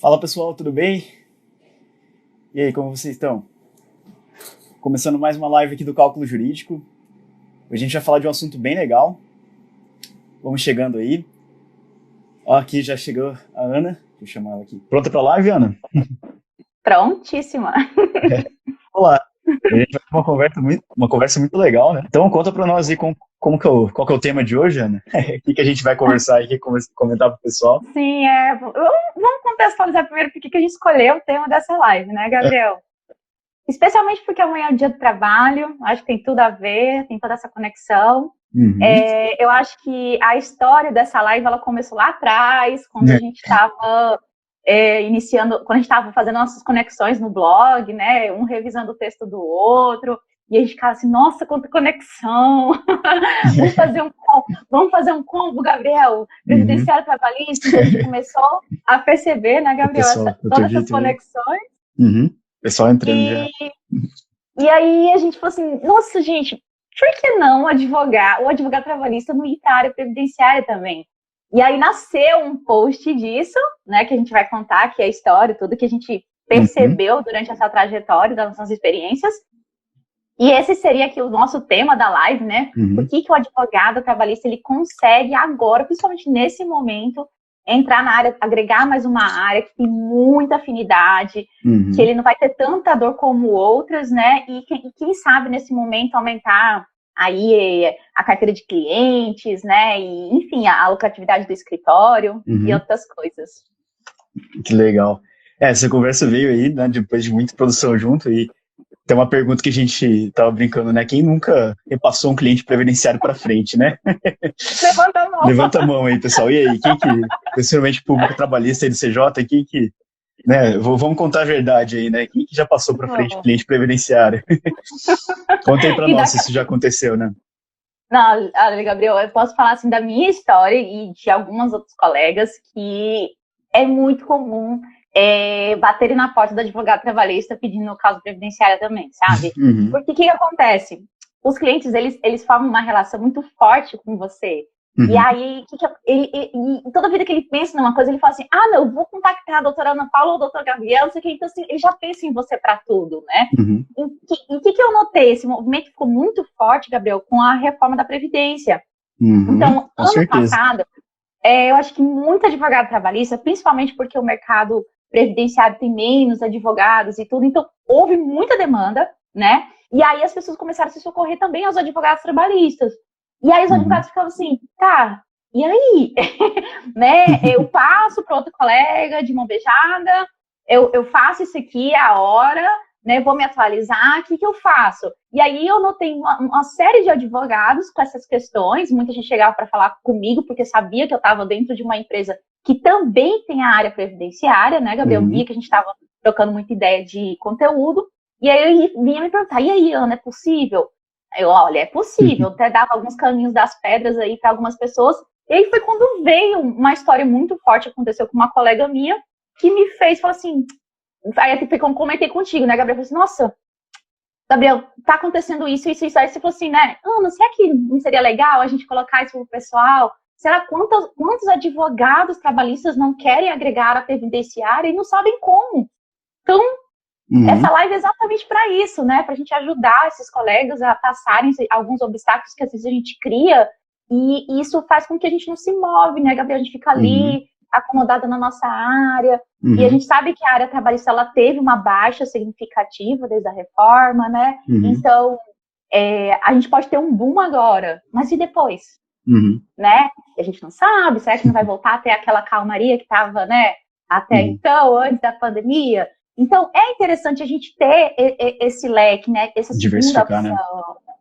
Fala pessoal, tudo bem? E aí, como vocês estão? Começando mais uma live aqui do Cálculo Jurídico. Hoje a gente vai falar de um assunto bem legal. Vamos chegando aí. Ó, aqui já chegou a Ana. Vou chamar ela aqui. Pronta para a live, Ana? Prontíssima. Olá. A gente vai ter uma conversa muito legal, né? Então conta para nós aí qual que é o tema de hoje, Ana? O que a gente vai conversar aqui, comentar pro pessoal? Sim, vamos contextualizar primeiro por que a gente escolheu o tema dessa live, né, Gabriel? Especialmente porque amanhã é o dia do trabalho, acho que tem tudo a ver, tem toda essa conexão. Uhum. Eu acho que a história dessa live, ela começou lá atrás, quando a gente estava iniciando, quando a gente estava fazendo nossas conexões no blog, né, um revisando o texto do outro, e a gente ficava assim, nossa, quanta conexão, vamos fazer um combo, Gabriel, previdenciário trabalhista, e a gente começou a perceber, né, Gabriel, todas essas conexões. Uhum. O pessoal entrando já. E aí a gente falou assim, nossa, gente, por que não o advogado trabalhista não ir para a área previdenciária também? E aí nasceu um post disso, né, que a gente vai contar, que é a história, tudo que a gente percebeu durante essa trajetória das nossas experiências. E esse seria aqui o nosso tema da live, né? Por que o advogado trabalhista ele consegue agora, principalmente nesse momento, entrar na área, agregar mais uma área que tem muita afinidade, que ele não vai ter tanta dor como outras, né? E quem sabe nesse momento aumentar aí a carteira de clientes, né? E, enfim, a lucratividade do escritório e outras coisas. Que legal. Essa conversa veio aí, né? Depois de muita produção junto e tem uma pergunta que a gente tava brincando, né? Quem nunca repassou um cliente previdenciário para frente, né? Levanta a mão. Levanta a mão aí, pessoal. E aí, quem que, principalmente público trabalhista aí do CJ, quem que, né? Vamos contar a verdade aí, né? Quem que já passou para frente cliente previdenciário? Conta aí para nós se isso já aconteceu, né? Não, Gabriel, eu posso falar assim da minha história e de algumas outros colegas que é muito comum baterem na porta do advogado trabalhista pedindo causa previdenciária também, sabe? Porque o que acontece? Os clientes, eles formam uma relação muito forte com você. E aí, toda vida que ele pensa numa coisa, ele fala assim, não, eu vou contactar a doutora Ana Paula ou o doutor Gabriel, não sei o que. Então, assim, ele já pensa em você para tudo, né? E o que eu notei? Esse movimento ficou muito forte, Gabriel, com a reforma da Previdência. Então, ano passado, eu acho que muito advogado trabalhista, principalmente porque o mercado previdenciário tem menos advogados e tudo, então houve muita demanda, né? E aí as pessoas começaram a se socorrer também aos advogados trabalhistas. E aí os advogados ficavam assim, tá, e aí? Né? Eu passo para outro colega de mão beijada, eu faço isso aqui a hora, né? Vou me atualizar, o que eu faço? E aí eu notei uma série de advogados com essas questões, muita gente chegava para falar comigo, porque sabia que eu estava dentro de uma empresa que também tem a área previdenciária, né, Gabriel? Via que a gente estava trocando muita ideia de conteúdo, e aí eu vinha me perguntar, e aí, Ana, é possível? Olha, é possível, até dava alguns caminhos das pedras aí para algumas pessoas, e aí foi quando veio uma história muito forte, aconteceu com uma colega minha, que me fez, falou assim, aí eu comentei contigo, né, Gabriel? Eu falei assim, nossa, Gabriel, tá acontecendo isso. Aí você falou assim, né, Ana, será que não seria legal a gente colocar isso pro pessoal? Será quantos advogados trabalhistas não querem agregar a previdenciária e não sabem como? Então, essa live é exatamente para isso, né? Para a gente ajudar esses colegas a passarem alguns obstáculos que às vezes a gente cria e isso faz com que a gente não se move, né, Gabriel? A gente fica ali acomodada na nossa área e a gente sabe que a área trabalhista ela teve uma baixa significativa desde a reforma, né? Então, a gente pode ter um boom agora, mas e depois? Né? E a gente não sabe, será que não vai voltar a ter aquela calmaria que estava, né, até então, antes da pandemia? Então, é interessante a gente ter esse leque, né, essa segunda opção. Né?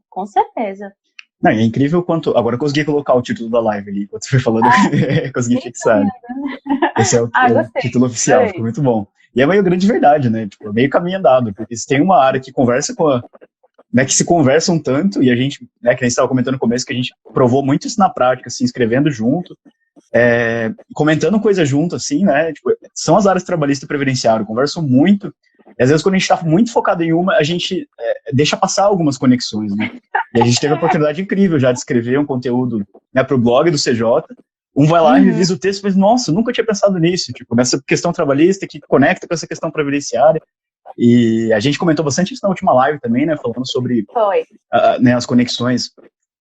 Com certeza. Não, é incrível quanto... Agora eu consegui colocar o título da live ali, enquanto você foi falando, consegui fixar. Esse é o título oficial, ficou muito bom. E é meio grande verdade, né? Tipo, meio caminho andado, porque se tem uma área que conversa com a... Né, que se conversam tanto, e a gente, né, que a gente estava comentando no começo, que a gente provou muito isso na prática, assim, escrevendo junto, comentando coisa junto, assim, né, tipo, são as áreas trabalhista e previdenciário, conversam muito, e às vezes quando a gente está muito focado em uma, a gente deixa passar algumas conexões, né, e a gente teve a oportunidade incrível já de escrever um conteúdo, né, para o blog do CJ, um vai lá e revisa o texto e fala, nossa, nunca tinha pensado nisso, tipo, nessa questão trabalhista que conecta com essa questão previdenciária. E a gente comentou bastante isso na última live também, né, falando sobre né, as conexões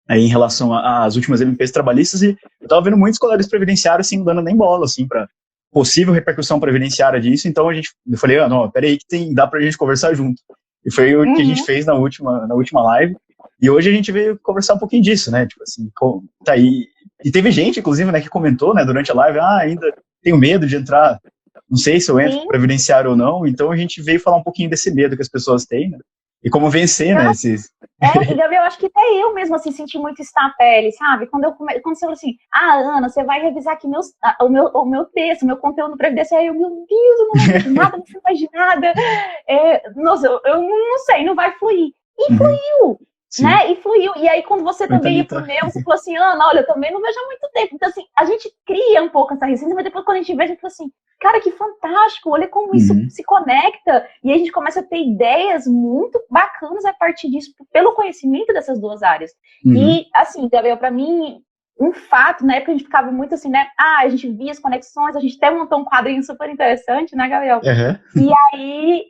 aí em relação às últimas MPs trabalhistas, e eu tava vendo muitos colegas previdenciários, assim, não dando nem bola, assim, para possível repercussão previdenciária disso, então eu falei, não, peraí que dá pra gente conversar junto. E foi o que a gente fez na última live, e hoje a gente veio conversar um pouquinho disso, né, tipo assim, tá aí. E teve gente, inclusive, né, que comentou, né, durante a live, ainda tenho medo de entrar, não sei se eu entro previdenciário ou não, então a gente veio falar um pouquinho desse medo que as pessoas têm, né, e como vencer, né, esses... E Gabriel, eu acho que até eu mesmo, assim, senti muito isso na pele, sabe? Quando você falou assim, Ana, você vai revisar aqui o meu texto, o meu conteúdo previdenciário, eu, meu Deus, eu não lembro nada, não sei mais de nada, nossa, eu não sei, não vai fluir. E fluiu, né? E fluiu. E aí, quando você também ia pro meu, você falou assim, Ana, olha, eu também não vejo há muito tempo. Então, assim, a gente cria um pouco essa resistência, mas depois quando a gente vê, a gente fala assim, cara, que fantástico, olha como isso se conecta, e a gente começa a ter ideias muito bacanas a partir disso, pelo conhecimento dessas duas áreas. E, assim, Gabriel, para mim, um fato, na época a gente ficava muito assim, né, a gente via as conexões, a gente até montou um quadrinho super interessante, né, Gabriel? E aí,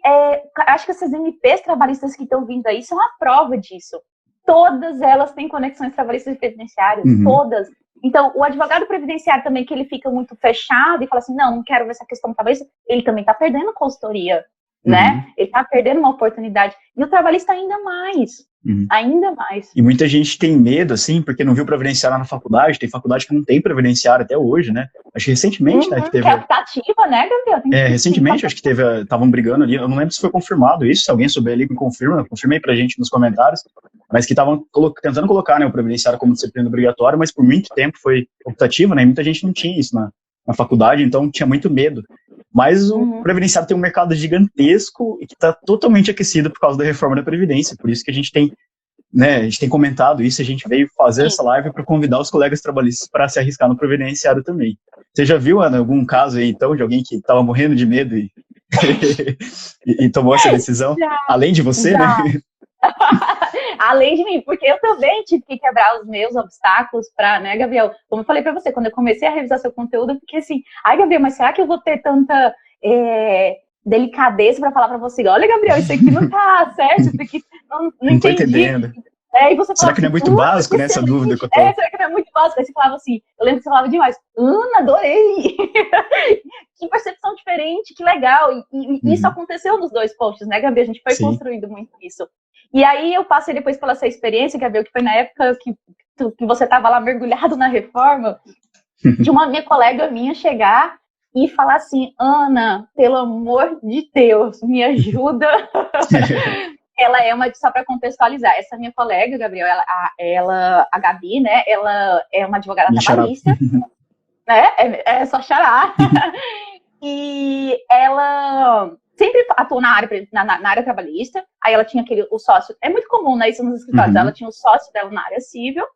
acho que essas MPs trabalhistas que estão vindo aí são a prova disso. Todas elas têm conexões trabalhistas e previdenciárias, todas. Então, o advogado previdenciário também, que ele fica muito fechado e fala assim, não quero ver essa questão trabalhista, ele também está perdendo consultoria, né? Ele está perdendo uma oportunidade. E o trabalhista ainda mais. Ainda mais. E muita gente tem medo, assim, porque não viu previdenciário na faculdade, tem faculdade que não tem previdenciário até hoje, né? Acho que recentemente, né, que teve... Que é optativa, né, Gabriel? Recentemente, acho que estavam brigando ali, eu não lembro se foi confirmado isso, se alguém souber ali, me confirma aí pra gente nos comentários, mas que estavam tentando colocar, né, o previdenciário como disciplina obrigatória, mas por muito tempo foi optativa, né, e muita gente não tinha isso na faculdade, então tinha muito medo. Mas o previdenciário tem um mercado gigantesco e que está totalmente aquecido por causa da reforma da Previdência, por isso que a gente tem comentado isso, a gente veio fazer essa live para convidar os colegas trabalhistas para se arriscar no previdenciário também. Você já viu, Ana, algum caso aí, então, de alguém que estava morrendo de medo e tomou essa decisão? Além de você, né? Além de mim, porque eu também tive que quebrar os meus obstáculos para, né, Gabriel? Como eu falei para você, quando eu comecei a revisar seu conteúdo, eu fiquei assim, Gabriel, mas será que eu vou ter tanta delicadeza para falar para você? Olha, Gabriel, isso aqui não tá certo, isso aqui não entendi. Tô entendendo. E você será que não é muito básico, né, essa dúvida que eu tô? Será que não é muito básico? Aí você falava assim, eu lembro que você falava demais, Ana, adorei! Que percepção diferente, que legal! E isso aconteceu nos dois posts, né, Gabriel? A gente foi construindo muito isso. E aí eu passei depois pela essa experiência, Gabriel, que foi na época que você estava lá mergulhado na reforma, de uma minha colega minha chegar e falar assim, Ana, pelo amor de Deus, me ajuda. Ela é só para contextualizar, essa minha colega, Gabriel, a Gabi, né, ela é uma advogada trabalhista, né, é só xará, e ela sempre atuou na área trabalhista, aí ela tinha o sócio, é muito comum, né, isso nos escritórios, ela tinha o sócio dela na área civil,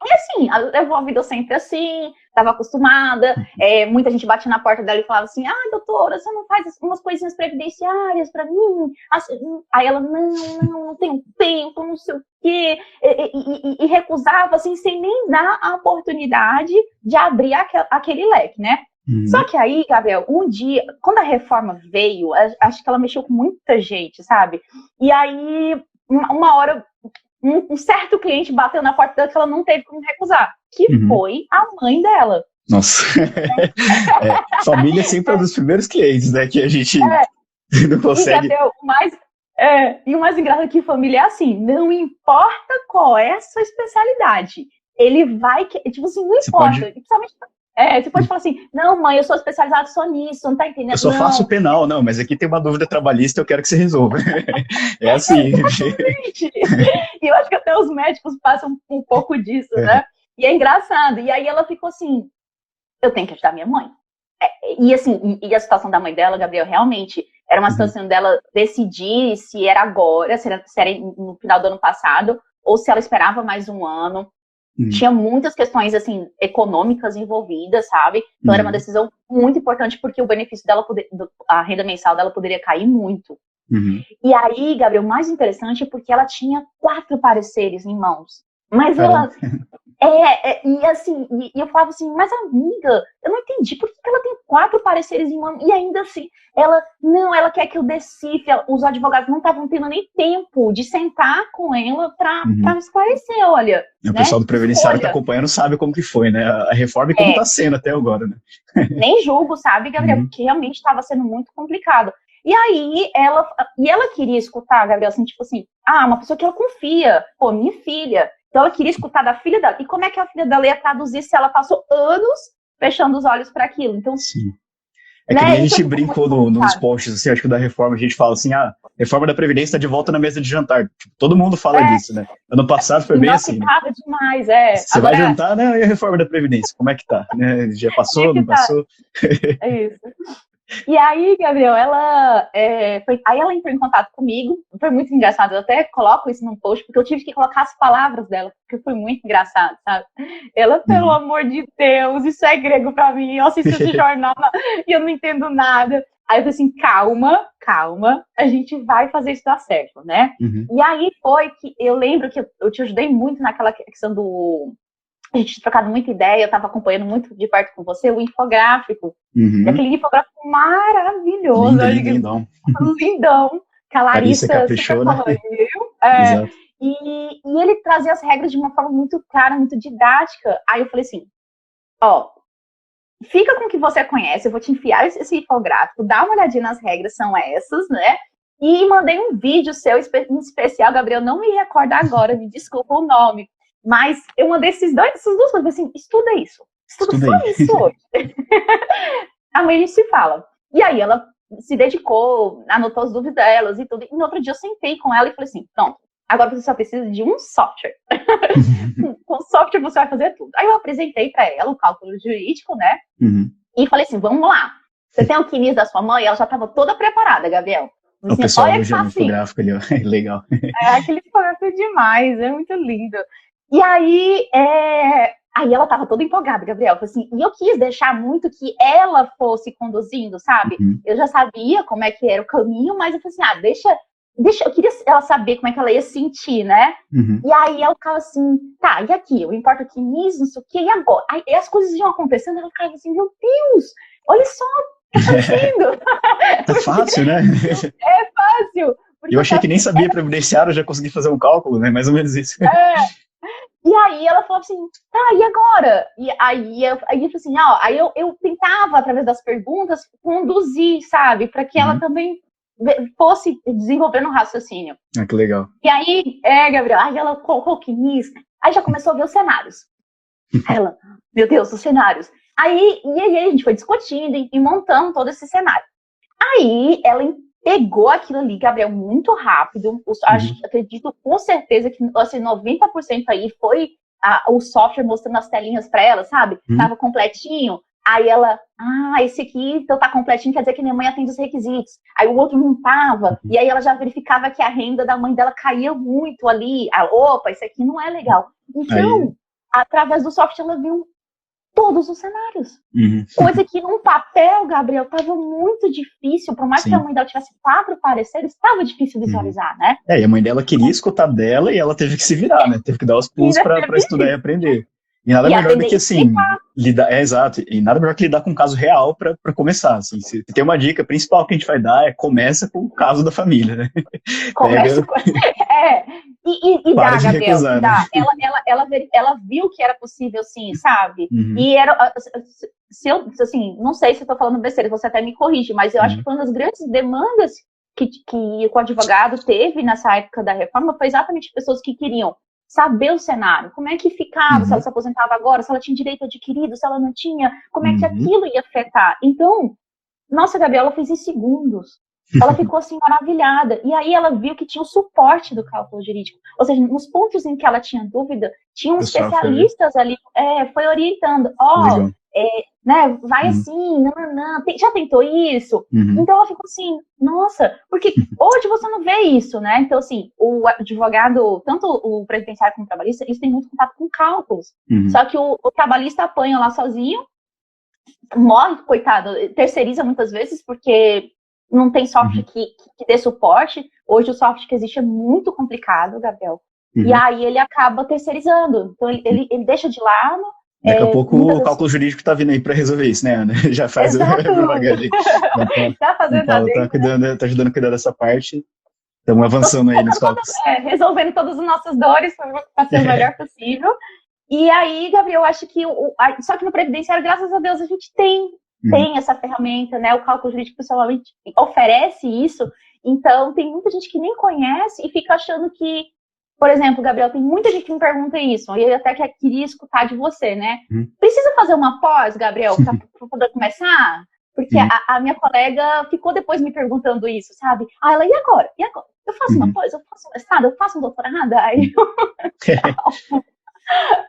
e assim, ela levou a vida sempre assim, estava acostumada, muita gente batia na porta dela e falava assim, doutora, você não faz umas coisinhas previdenciárias para mim? Assim, aí ela, não tenho tempo, não sei o quê, e recusava assim, sem nem dar a oportunidade de abrir aquele leque, né? Só que aí, Gabriel, um dia, quando a reforma veio, acho que ela mexeu com muita gente, sabe? E aí, uma hora... Um certo cliente bateu na porta dela que ela não teve como recusar, que foi a mãe dela. Nossa. Família sempre é um dos primeiros clientes, né, que a gente não consegue... E o mais engraçado é que família é assim, não importa qual é a sua especialidade, ele vai... Tipo assim, não importa. Principalmente... você pode falar assim, não, mãe, eu sou especializado só nisso, não tá entendendo? Eu só faço penal, não, mas aqui tem uma dúvida trabalhista, eu quero que você resolva. É assim. E eu acho que até os médicos passam um pouco disso, né? E é engraçado. E aí ela ficou assim, eu tenho que ajudar minha mãe. E assim, e a situação da mãe dela, Gabriel, realmente era uma situação dela decidir se era agora, se era no final do ano passado, ou se ela esperava mais um ano. Tinha muitas questões, assim, econômicas envolvidas, sabe? Então era uma decisão muito importante, porque o benefício dela, a renda mensal dela poderia cair muito. E aí, Gabriel, o mais interessante é porque ela tinha 4 pareceres em mãos. Mas E assim, e eu falava assim, mas amiga, eu não entendi por que ela tem 4 pareceres em uma, e ainda assim, ela quer que eu decifre, os advogados não estavam tendo nem tempo de sentar com ela pra me esclarecer, olha. O pessoal do previdenciário tá acompanhando, sabe como que foi, né? A reforma e como tá sendo até agora, né? Nem julgo, sabe, Gabriel, porque realmente estava sendo muito complicado. E aí, ela queria escutar, Gabriel, assim, tipo assim, uma pessoa que ela confia, pô, minha filha. Então, ela queria escutar da filha dela. E como é que a filha dela ia traduzir se ela passou anos fechando os olhos para aquilo? Então, sim. É que nem a gente brincou nos posts, assim, acho que da reforma, a gente fala assim, reforma da Previdência está de volta na mesa de jantar. Tipo, todo mundo fala disso, né? Ano passado foi bem assim, né? Demais, Você agora, vai jantar, né? E a reforma da Previdência, como é que tá? Né? Já passou, não passou? É isso. E aí, Gabriel, aí ela entrou em contato comigo, foi muito engraçado, eu até coloco isso num post, porque eu tive que colocar as palavras dela, porque foi muito engraçado, sabe? Ela, pelo amor de Deus, isso é grego pra mim, eu assisto esse jornal e eu não entendo nada. Aí eu falei assim, calma, a gente vai fazer isso dar certo, né? E aí foi que eu lembro que eu te ajudei muito naquela questão a gente tinha trocado muita ideia, eu estava acompanhando muito de perto com você o infográfico. Aquele infográfico maravilhoso. Lindão. Lindão. Que a Larissa caprichou, né? Exato. E ele trazia as regras de uma forma muito clara, muito didática. Aí eu falei assim, fica com o que você conhece, eu vou te enfiar esse infográfico, dá uma olhadinha nas regras, são essas, né? E mandei um vídeo seu em especial, Gabriel, não me recordo agora, me desculpa o nome. Mas eu mandei essas duas coisas, assim, estuda isso. Estuda só isso hoje. Amanhã a gente se fala. E aí ela se dedicou, anotou as dúvidas delas e tudo. E no outro dia eu sentei com ela e falei assim, pronto, agora você só precisa de um software. Com software você vai fazer tudo. Aí eu apresentei para ela o cálculo jurídico, né? E falei assim, vamos lá. Você tem o quinis da sua mãe? Ela já estava toda preparada, Gabriel. O pessoal elogiando o infográfico ali, ó. Legal. Aquele infográfico é demais, é muito lindo. E aí, aí ela tava toda empolgada, Gabriel. Assim, e eu quis deixar muito que ela fosse conduzindo, sabe? Eu já sabia como é que era o caminho, mas eu falei assim, deixa, eu queria ela saber como é que ela ia sentir, né? E aí ela ficava assim, tá, e aqui? Eu importo aqui nisso, não sei o quê, e agora? Aí as coisas iam acontecendo, ela ficava assim, meu Deus, olha só o que tá acontecendo. Tá fácil, né? É fácil. Eu achei que nem sabia previdenciário, já consegui fazer um cálculo, né? Mais ou menos isso. E aí ela falou assim, e agora? E aí eu falei assim, aí eu tentava, através das perguntas, conduzir, sabe? Para que ela também fosse desenvolvendo um raciocínio. Que legal. E aí, Gabriel, aí ela colocou que nisso, aí já começou a ver os cenários. Aí ela, meu Deus, os cenários. Aí a gente foi discutindo e montando todo esse cenário. Aí ela pegou aquilo ali, Gabriel, muito rápido. Acredito com certeza que assim, 90% aí foi o software mostrando as telinhas para ela, sabe? Tava completinho. Aí ela, esse aqui então tá completinho, quer dizer que minha mãe atende os requisitos. Aí o outro não tava. E aí ela já verificava que a renda da mãe dela caía muito ali. Opa, isso aqui não é legal. Então, através do software, ela viu todos os cenários. Coisa que num papel, Gabriel, estava muito difícil, por mais que a mãe dela tivesse 4 pareceres, estava difícil visualizar, né? E a mãe dela queria escutar dela e ela teve que se virar, né? Teve que dar os pulos para estudar e aprender. E nada melhor do que, assim, lidar... exato. E nada melhor que lidar com um caso real para começar, assim. Se tem uma dica principal que a gente vai dar, começa com o caso da família, né? Começa com... E dá, Gabriel, recusar, dá. Né? Ela viu que era possível, sim, sabe? E era... Se eu, assim, não sei se eu tô falando besteira, você até me corrige, mas eu acho que foi uma das grandes demandas que o advogado teve nessa época da reforma foi exatamente pessoas que queriam saber o cenário, como é que ficava, se ela se aposentava agora, se ela tinha direito adquirido, se ela não tinha, como é que aquilo ia afetar. Então, nossa, Gabriela fez em segundos. Ela ficou assim maravilhada. E aí ela viu que tinha o suporte do cálculo jurídico. Ou seja, nos pontos em que ela tinha dúvida, tinham especialistas ali, foi orientando. Né, vai assim, não, já tentou isso? Então ela ficou assim, nossa, porque hoje você não vê isso, né? Então, assim, o advogado, tanto o previdenciário como o trabalhista, eles têm muito contato com cálculos. Só que o trabalhista apanha lá sozinho, morre, coitado, terceiriza muitas vezes, porque não tem software que dê suporte. Hoje o software que existe é muito complicado, Gabriel. E aí ele acaba terceirizando. Então ele deixa de lado. Daqui a pouco o cálculo jurídico está vindo aí para resolver isso, né, Ana? Já faz a propaganda. Tá fazendo Paulo tá ajudando a cuidar dessa parte. Estamos avançando aí nos cálculos. Resolvendo todas as nossas dores para ser o melhor possível. E aí, Gabriel, eu acho que só que no previdenciário, graças a Deus, a gente tem essa ferramenta, né? O cálculo jurídico pessoalmente oferece isso. Então, tem muita gente que nem conhece e fica achando que, por exemplo, Gabriel, tem muita gente que me pergunta isso, e eu até queria escutar de você, né? Precisa fazer uma pós, Gabriel, para poder começar? Porque a minha colega ficou depois me perguntando isso, sabe? Ela, e agora? E agora? Eu faço uma pós, eu faço um mestrado, eu faço um doutorado? Aí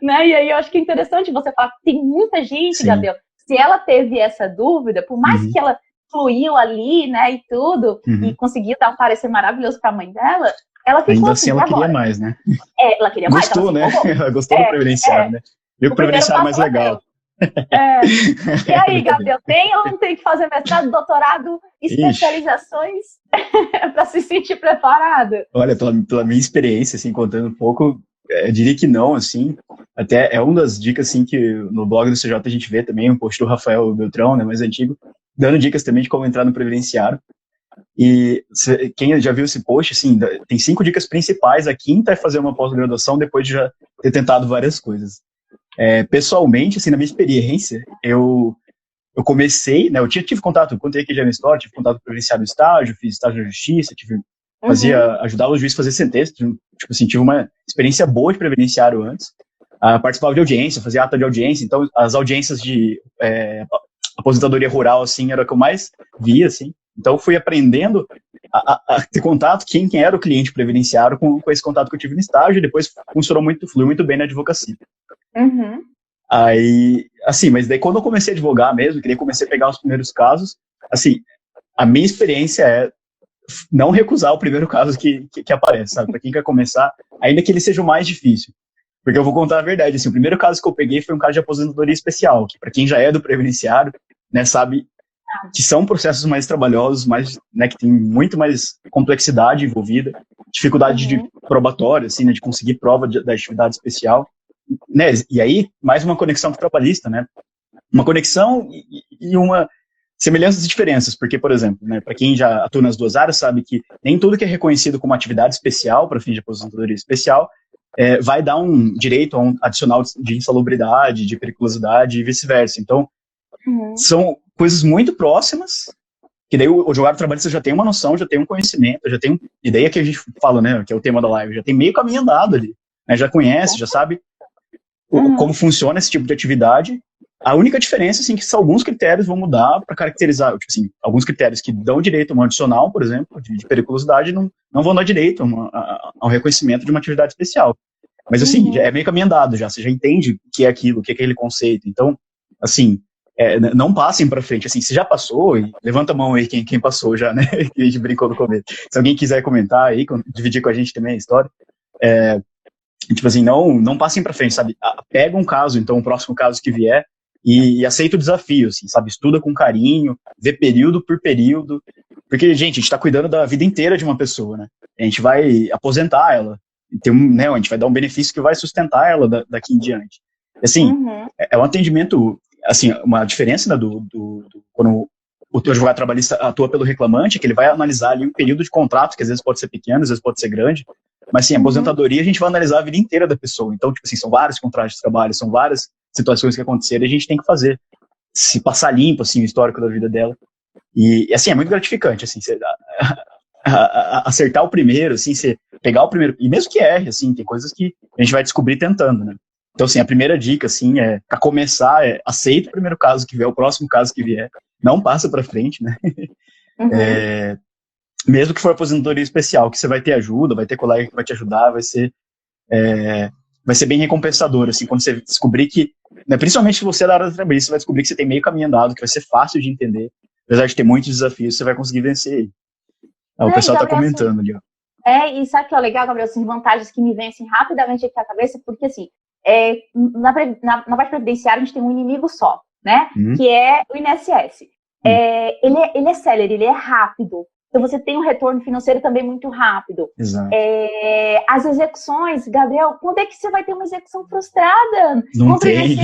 né? E aí eu acho que é interessante você falar que tem muita gente, Gabriel, se ela teve essa dúvida, por mais que ela fluiu ali, né, e tudo, e conseguiu dar um parecer maravilhoso para a mãe dela, ela ficou ainda assim, ela queria mais, né? Ela queria mais. Gostou, né? Ela gostou do previdenciário, né? Viu que o previdenciário é mais legal. E aí, Gabriel, tem ou não tem que fazer mestrado, doutorado, especializações para se sentir preparado? Olha, pela minha experiência, assim, contando um pouco, eu diria que não, assim. Até é uma das dicas, assim, que no blog do CJ a gente vê também, um post do Rafael Beltrão, né, mais antigo, dando dicas também de como entrar no previdenciário. E quem já viu esse post, assim, tem 5 dicas principais. A quinta é fazer uma pós-graduação depois de já ter tentado várias coisas. Pessoalmente, assim, na minha experiência, eu comecei, né, eu tive contato, contei aqui já a minha história, tive contato com o previdenciário no estágio, fiz estágio na justiça, ajudava o juiz a fazer sentença, tipo assim, tive uma experiência boa de previdenciário antes, participava de audiência, fazia ata de audiência, então as audiências de aposentadoria rural, assim, era o que eu mais via, assim, então fui aprendendo a ter contato, quem era o cliente previdenciário com esse contato que eu tive no estágio, e depois fluiu muito bem na advocacia. Aí, assim, mas daí quando eu comecei a advogar mesmo, que daí comecei a pegar os primeiros casos, assim, a minha experiência é não recusar o primeiro caso que aparece, sabe? Para quem quer começar, ainda que ele seja o mais difícil. Porque eu vou contar a verdade, assim, o primeiro caso que eu peguei foi um caso de aposentadoria especial, que para quem já é do previdenciário, né, sabe que são processos mais trabalhosos, mais, né, que tem muito mais complexidade envolvida, dificuldade de probatória, assim, né, de conseguir prova da atividade especial, né, e aí mais uma conexão com o trabalhista, né, uma conexão e uma semelhanças e diferenças, porque, por exemplo, né, para quem já atua nas duas áreas sabe que nem tudo que é reconhecido como atividade especial para fins de aposentadoria especial vai dar um direito a um adicional de insalubridade, de periculosidade e vice-versa. Então, são coisas muito próximas, que daí o advogado trabalhista já tem uma noção, já tem um conhecimento, já tem e daí é que a gente fala, né, que é o tema da live, já tem meio caminho andado ali, né, já conhece, já sabe como funciona esse tipo de atividade. A única diferença, assim, que alguns critérios vão mudar para caracterizar, tipo assim, alguns critérios que dão direito a um adicional, por exemplo, de periculosidade, não vão dar direito a um reconhecimento de uma atividade especial. Mas, assim, é meio caminho andado já, você já entende o que é aquilo, o que é aquele conceito. Então, assim, não passem para frente, assim, se já passou, e levanta a mão aí quem passou já, né, que a gente brincou no começo. Se alguém quiser comentar aí, dividir com a gente também a história, tipo assim, não passem para frente, sabe, pega um caso, então o próximo caso que vier, e aceita o desafio, assim, sabe, estuda com carinho, vê período por período, porque, gente, a gente tá cuidando da vida inteira de uma pessoa, né, a gente vai aposentar ela, né, a gente vai dar um benefício que vai sustentar ela daqui em diante. Assim, é um atendimento, assim, uma diferença, né, quando o teu advogado trabalhista atua pelo reclamante, que ele vai analisar ali um período de contrato, que às vezes pode ser pequeno, às vezes pode ser grande, mas sim, a aposentadoria a gente vai analisar a vida inteira da pessoa, então, tipo assim, são vários contratos de trabalho, são várias situações que aconteceram, e a gente tem que fazer, se passar limpo, assim, o histórico da vida dela, e assim, é muito gratificante, assim, você acertar o primeiro, assim, você pegar o primeiro, e mesmo que erre, assim, tem coisas que a gente vai descobrir tentando, né, então, assim, a primeira dica, assim, para começar, aceita o primeiro caso que vier, o próximo caso que vier, não passa para frente, né, mesmo que for aposentadoria especial, que você vai ter ajuda, vai ter colega que vai te ajudar, vai ser bem recompensador, assim, quando você descobrir que, né, principalmente se você é da área do trabalho, você vai descobrir que você tem meio caminho andado, que vai ser fácil de entender, apesar de ter muitos desafios, você vai conseguir vencer aí. O pessoal está comentando ali, ó. E sabe o que é legal, Gabriel, assim, vantagens que me vêm assim, rapidamente aqui à cabeça, porque assim, na parte previdenciária a gente tem um inimigo só, né, que é o INSS. Ele é célere, ele é rápido, então você tem um retorno financeiro também muito rápido. Exato. As execuções, Gabriel, quando é que você vai ter uma execução frustrada? Não tem.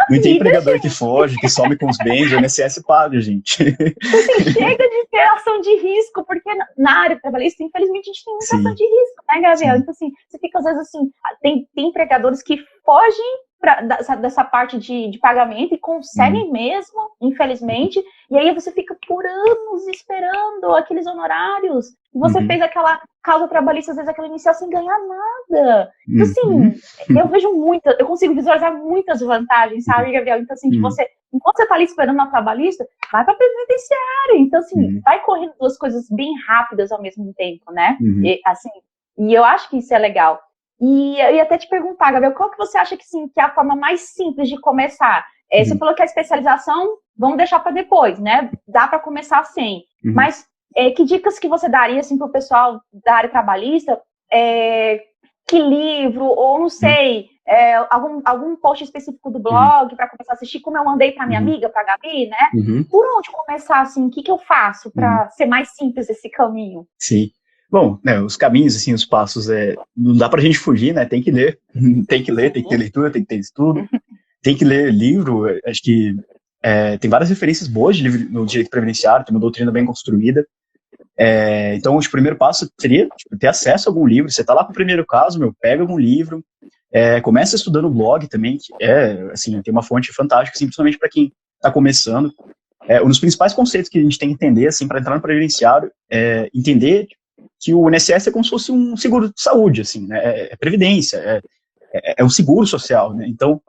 Não tem empregador que foge, que some com os bens, o INSS paga, gente. Assim, chega de ter ação de risco, porque na área trabalhista, infelizmente, a gente tem muita ação de risco, né, Gabriel? Sim. Então, assim, você fica, às vezes, assim, tem empregadores que fogem dessa parte de pagamento e conseguem mesmo, infelizmente, e aí você fica por anos esperando aqueles honorários, e você fez aquela causa trabalhista, às vezes aquela inicial sem ganhar nada. Então, assim, eu vejo eu consigo visualizar muitas vantagens, sabe, Gabriel? Então, assim, enquanto você tá ali esperando na trabalhista, vai pra previdenciária. Então, assim, vai correndo duas coisas bem rápidas ao mesmo tempo, né? E eu acho que isso é legal. E eu ia até te perguntar, Gabriel, qual que você acha que é a forma mais simples de começar? Você falou que a especialização, vamos deixar para depois, né? Dá para começar sem. Mas que dicas que você daria assim, para o pessoal da área trabalhista? Que livro, ou não sei, algum post específico do blog para começar a assistir, como eu mandei para minha amiga, para a Gabi, né? Por onde começar, assim? O que eu faço para ser mais simples esse caminho? Sim. Bom, né, os caminhos, assim, os passos, não dá pra gente fugir, né, tem que ler, tem que ler, tem que ter leitura, tem que ter estudo, tem que ler livro, acho que tem várias referências boas de livro no direito previdenciário, tem uma doutrina bem construída, então o primeiro passo seria ter acesso a algum livro, você tá lá com o primeiro caso, pega algum livro, começa estudando o blog também, que assim, tem uma fonte fantástica, assim, principalmente para quem tá começando. Um dos principais conceitos que a gente tem que entender, assim, para entrar no previdenciário, entender que o INSS é como se fosse um seguro de saúde, assim, né? É previdência, é um seguro social, né? Então,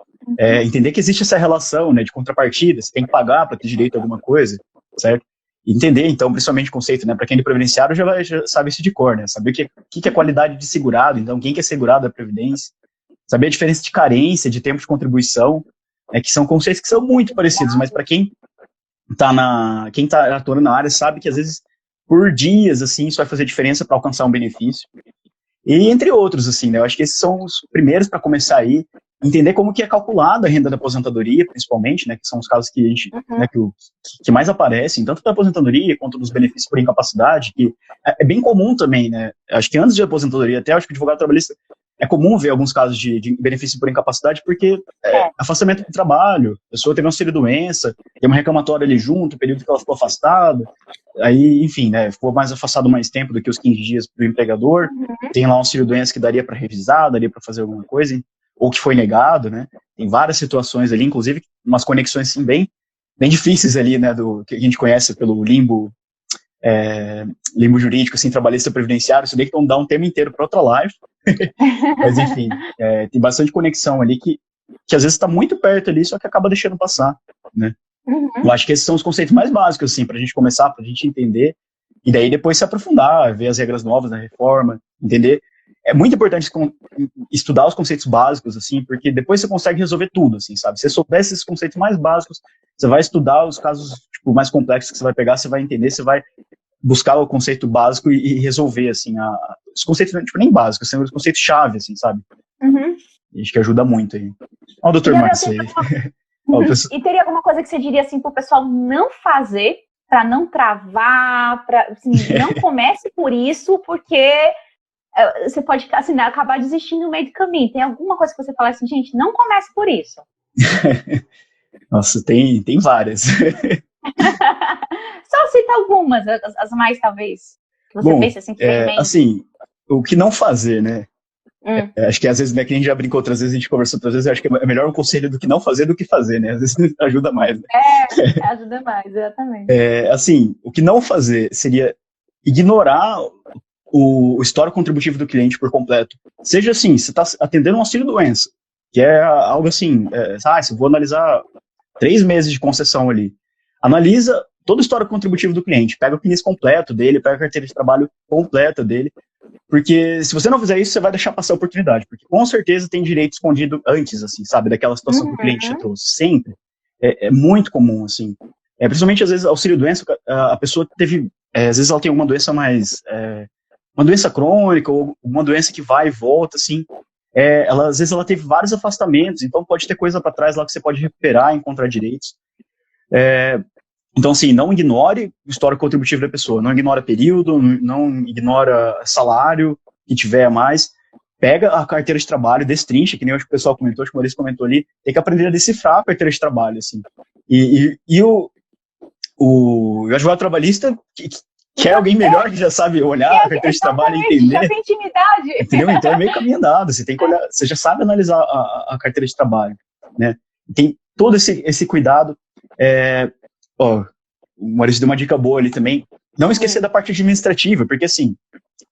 entender que existe essa relação, né, de contrapartida, você tem que pagar para ter direito a alguma coisa, certo? E entender, então, principalmente o conceito, né, para quem é de previdenciário já sabe isso de cor, né? Saber o que é qualidade de segurado, então, quem que é segurado da previdência, saber a diferença de carência, de tempo de contribuição, que são conceitos que são muito parecidos, mas para quem tá atuando na área sabe que às vezes por dias, assim, isso vai fazer diferença para alcançar um benefício. E entre outros, assim, né, eu acho que esses são os primeiros para começar aí, entender como que é calculada a renda da aposentadoria, principalmente, né, que são os casos que a gente, né, que mais aparecem, tanto da aposentadoria quanto dos benefícios por incapacidade, que é bem comum também, né, acho que antes de aposentadoria, até acho que o advogado trabalhista é comum ver alguns casos de benefício por incapacidade, porque afastamento do trabalho, a pessoa teve um auxílio-doença, tem uma reclamatória ali junto, o período que ela ficou afastada, aí, enfim, né, ficou mais afastado mais tempo do que os 15 dias do empregador, tem lá um auxílio-doença que daria para revisar, daria para fazer alguma coisa, ou que foi negado, né, tem várias situações ali, inclusive umas conexões, assim, bem difíceis ali, né, do que a gente conhece pelo limbo jurídico, assim, trabalhista previdenciário, isso daí que vão dar um tema inteiro para outra live, mas enfim, tem bastante conexão ali que às vezes está muito perto ali, só que acaba deixando passar, né. Eu acho que esses são os conceitos mais básicos, assim, para a gente começar, para a gente entender, e daí depois se aprofundar, ver as regras novas da reforma, entender. É muito importante estudar os conceitos básicos, assim, porque depois você consegue resolver tudo, assim, sabe? Se você soubesse esses conceitos mais básicos, você vai estudar os casos, tipo, mais complexos que você vai pegar, você vai entender, você vai buscar o conceito básico e resolver, assim, os conceitos, tipo, nem básicos, são os conceitos-chave, assim, sabe? Acho que ajuda muito aí. Olha o doutor Márcio aí. E teria alguma coisa que você diria assim para o pessoal não fazer, para não travar, para assim, não comece por isso, porque você pode assim, acabar desistindo no meio do caminho. Tem alguma coisa que você fala assim, gente, não comece por isso? Nossa, tem várias. Só cita algumas, as mais talvez. Que você pensa assim que vem bem. Assim, o que não fazer, né? Acho que às vezes, né, que a gente já brincou outras vezes, a gente conversou outras vezes, acho que é melhor um conselho do que não fazer do que fazer, né? Às vezes ajuda mais, né? Ajuda mais, exatamente. Assim, o que não fazer seria ignorar o histórico contributivo do cliente por completo. Seja assim, você está atendendo um auxílio-doença, que é algo assim, se eu vou analisar 3 meses de concessão ali, analisa todo o histórico contributivo do cliente, pega o PNIS completo dele, pega a carteira de trabalho completa dele, porque se você não fizer isso, você vai deixar passar a oportunidade, porque com certeza tem direito escondido antes, assim, sabe, daquela situação que o cliente já trouxe, sempre. É muito comum, assim. Principalmente, às vezes, auxílio-doença, a pessoa teve, às vezes ela tem uma doença mais, uma doença crônica, ou uma doença que vai e volta, assim, às vezes ela teve vários afastamentos, então pode ter coisa para trás lá que você pode recuperar, encontrar direitos. Então, assim, não ignore o histórico contributivo da pessoa, não ignora período, não ignora salário que tiver a mais. Pega a carteira de trabalho, destrincha, que nem o pessoal comentou, acho que o Maurício comentou ali, tem que aprender a decifrar a carteira de trabalho, assim. E o advogado trabalhista quer alguém melhor que já sabe olhar a carteira de trabalho e entender. Já tem intimidade. Entendeu? Então é meio caminho andado, você tem que olhar, você já sabe analisar a carteira de trabalho, né? Tem todo esse cuidado. O Maurício deu uma dica boa ali também. Não esquecer da parte administrativa, porque assim,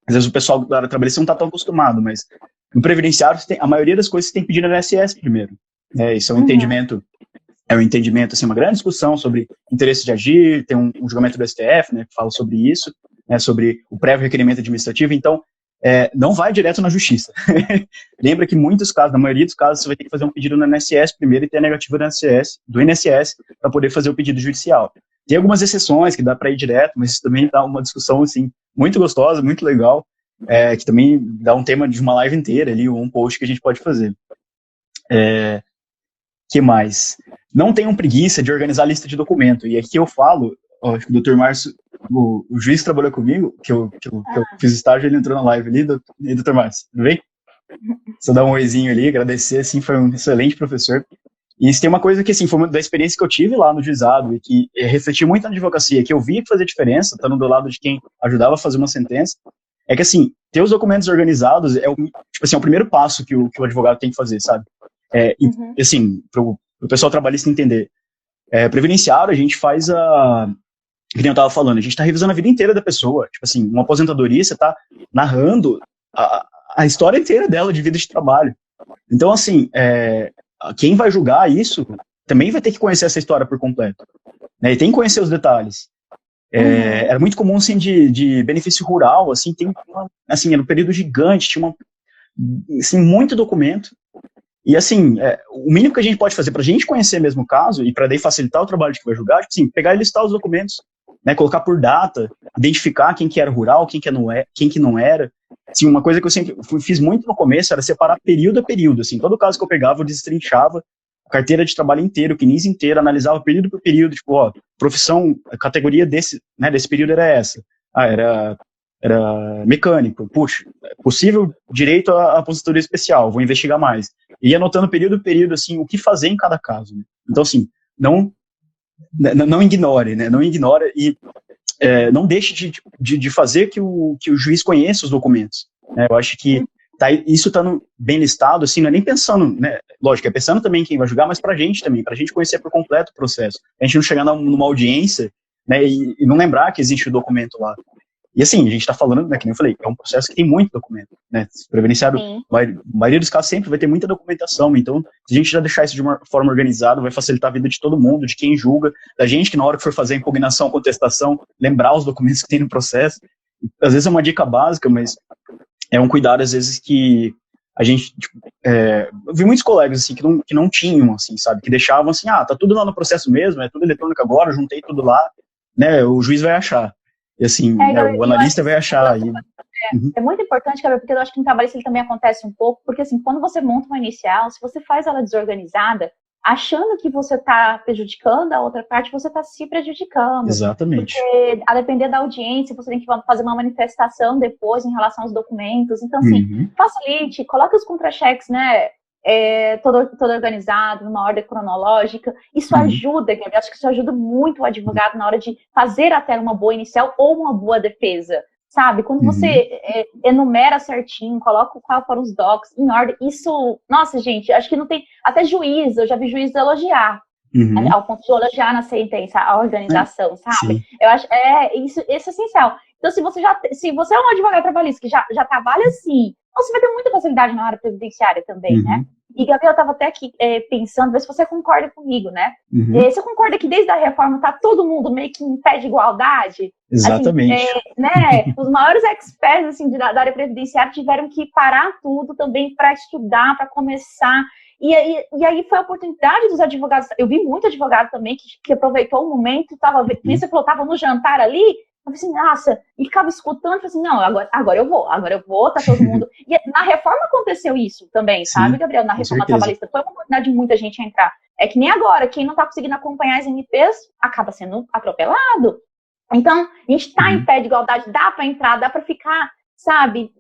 às vezes o pessoal da área trabalhista não está tão acostumado, mas no previdenciário a maioria das coisas você tem que pedir no INSS primeiro. Isso é um entendimento, assim, uma grande discussão sobre interesse de agir, tem um julgamento do STF, né, que fala sobre isso, né, sobre o prévio requerimento administrativo. Então, não vai direto na justiça. Lembra que muitos casos, na maioria dos casos, você vai ter que fazer um pedido no INSS primeiro e ter a negativa do INSS para poder fazer o pedido judicial. Tem algumas exceções que dá para ir direto, mas isso também dá uma discussão assim, muito gostosa, muito legal, que também dá um tema de uma live inteira ali, um post que a gente pode fazer. Que mais? Não tenham preguiça de organizar a lista de documento. E aqui eu falo, acho que o Dr. Márcio, o juiz que trabalhou comigo, que eu fiz estágio, ele entrou na live ali, e Dr. Márcio, tudo bem? Só dar um oizinho ali, agradecer, assim, foi um excelente professor. E isso tem uma coisa que, assim, foi uma da experiência que eu tive lá no juizado e que refleti muito na advocacia, que eu vi que fazia diferença, estando do lado de quem ajudava a fazer uma sentença, é que, assim, ter os documentos organizados é o primeiro passo que o advogado tem que fazer, sabe? E, assim, para o pessoal trabalhista entender, previdenciário, a gente faz que nem eu estava falando, a gente está revisando a vida inteira da pessoa. Tipo assim, uma aposentadoria, você está narrando a história inteira dela de vida de trabalho. Então, assim, quem vai julgar isso também vai ter que conhecer essa história por completo, né? E tem que conhecer os detalhes. Era muito comum, assim, de benefício rural, assim, assim, era um período gigante, tinha assim, muito documento. E, assim, o mínimo que a gente pode fazer para a gente conhecer mesmo o caso e para daí facilitar o trabalho de quem vai julgar, tipo assim, pegar e listar os documentos, né, colocar por data, identificar quem que era rural, quem que não era. Assim, uma coisa que eu sempre fiz muito no começo era separar período a período. Assim, todo caso que eu pegava, eu destrinchava a carteira de trabalho inteiro, o CNIS inteiro, analisava período por período, tipo, ó, profissão, a categoria desse período era essa. Era mecânico, puxa, possível direito à aposentadoria especial, vou investigar mais. E anotando período por período, assim, o que fazer em cada caso. Né? Então, assim, não ignore, né? Não ignore e não deixe de fazer que o juiz conheça os documentos. Né? Eu acho que isso está bem listado, assim, não é nem pensando, né? Lógico, é pensando também em quem vai julgar, mas para a gente também, para a gente conhecer por completo o processo. A gente não chegar numa audiência, né, e não lembrar que existe o documento lá. E assim, a gente está falando, né, que nem eu falei, é um processo que tem muito documento, né? Previdenciário, a maioria dos casos sempre vai ter muita documentação, então se a gente já deixar isso de uma forma organizada, vai facilitar a vida de todo mundo, de quem julga, da gente que na hora que for fazer a impugnação, contestação, lembrar os documentos que tem no processo. Às vezes é uma dica básica, mas é um cuidado, às vezes, que a gente, eu vi muitos colegas, assim, que não tinham, assim, sabe, que deixavam, assim, tá tudo lá no processo mesmo, é tudo eletrônico agora, juntei tudo lá, né, o juiz vai achar. E assim, o analista vai achar. É muito importante, Gabriel, porque eu acho que no trabalho ele também acontece um pouco, porque assim, quando você monta uma inicial, se você faz ela desorganizada, achando que você está prejudicando a outra parte, você está se prejudicando. Exatamente. Porque, a depender da audiência, você tem que fazer uma manifestação depois em relação aos documentos. Então, assim, facilite, coloque os contra-cheques, né? Todo organizado, numa ordem cronológica. Isso ajuda, eu acho que isso ajuda muito o advogado na hora de fazer até uma boa inicial ou uma boa defesa, sabe? Quando você enumera certinho, coloca qual foram os docs em ordem, isso, nossa, gente, acho que não tem, até juiz, eu já vi juiz elogiar, ao ponto de elogiar na sentença a organização, sabe? Sim. Eu acho, isso é essencial. Então, se você é um advogado trabalhista que já trabalha assim, você vai ter muita facilidade na área previdenciária também, né? E, Gabriel, eu estava até aqui pensando, ver se você concorda comigo, né? Você concorda que desde a reforma está todo mundo meio que em pé de igualdade? Exatamente. Assim, né? Os maiores experts assim, da área previdenciária tiveram que parar tudo também para estudar, para começar. E aí foi a oportunidade dos advogados. Eu vi muito advogado também que aproveitou o momento, você falou, estava no jantar ali, falei assim, nossa, e ficava escutando, falei assim, não, agora eu vou, tá todo mundo. E na reforma aconteceu isso também, Sim, sabe, Gabriel? Na reforma trabalhista foi uma oportunidade de muita gente entrar. É que nem agora, quem não tá conseguindo acompanhar as MPs acaba sendo atropelado. Então, a gente tá em pé de igualdade, dá para entrar, dá para ficar, sabe,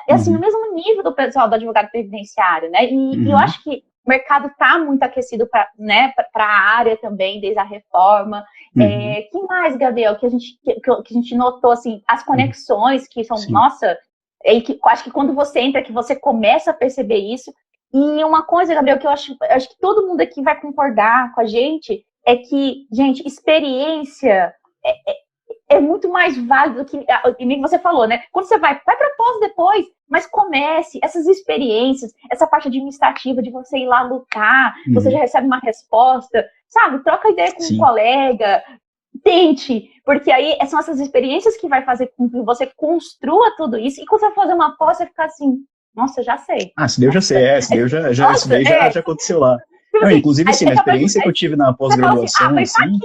assim, no mesmo nível do pessoal do advogado previdenciário, né? E eu acho que o mercado está muito aquecido para, né, a área também, desde a reforma. Que mais, Gabriel, que a gente notou, assim, as conexões que são, nossa, que eu acho que quando você entra, que você começa a perceber isso. E uma coisa, Gabriel, que eu acho que todo mundo aqui vai concordar com a gente, é que, gente, experiência é muito mais válido que nem você falou, né? Quando você vai para pós depois, mas comece essas experiências, essa parte administrativa de você ir lá lutar, você já recebe uma resposta, sabe? Troca ideia com um colega, tente, porque aí são essas experiências que vai fazer com que você construa tudo isso, e quando você fazer uma pós, você fica assim, nossa, já sei. Se daí eu já sei, isso daí já aconteceu lá. Não, inclusive, assim, a experiência que eu tive na pós-graduação, assim...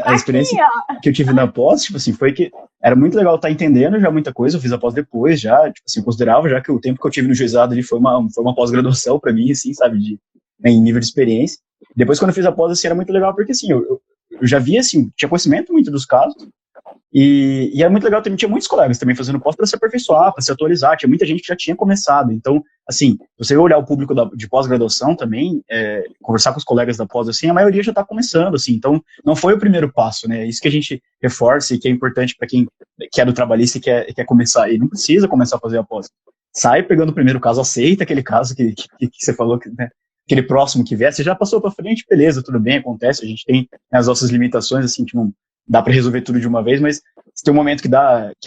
a experiência que eu tive na pós, tipo assim, foi que era muito legal estar entendendo já muita coisa, eu fiz a pós depois, já, tipo assim, considerava já que o tempo que eu tive no juizado ali foi uma pós-graduação para mim, assim, sabe, em nível de experiência. Depois, quando eu fiz a pós, assim, era muito legal, porque, assim, eu já via, assim, tinha conhecimento muito dos casos, e era muito legal, também tinha muitos colegas também fazendo pós para se aperfeiçoar, para se atualizar, tinha muita gente que já tinha começado, então, assim, você olhar o público de pós-graduação também, conversar com os colegas da pós, assim, a maioria já está começando, assim, então, não foi o primeiro passo, né, isso que a gente reforça e que é importante para quem é do trabalhista e quer começar, e não precisa começar a fazer a pós, sai pegando o primeiro caso, aceita aquele caso que você falou, né, aquele próximo que vier, você já passou para frente, beleza, tudo bem, acontece, a gente tem as nossas limitações, assim, que não dá para resolver tudo de uma vez, mas se tem um momento que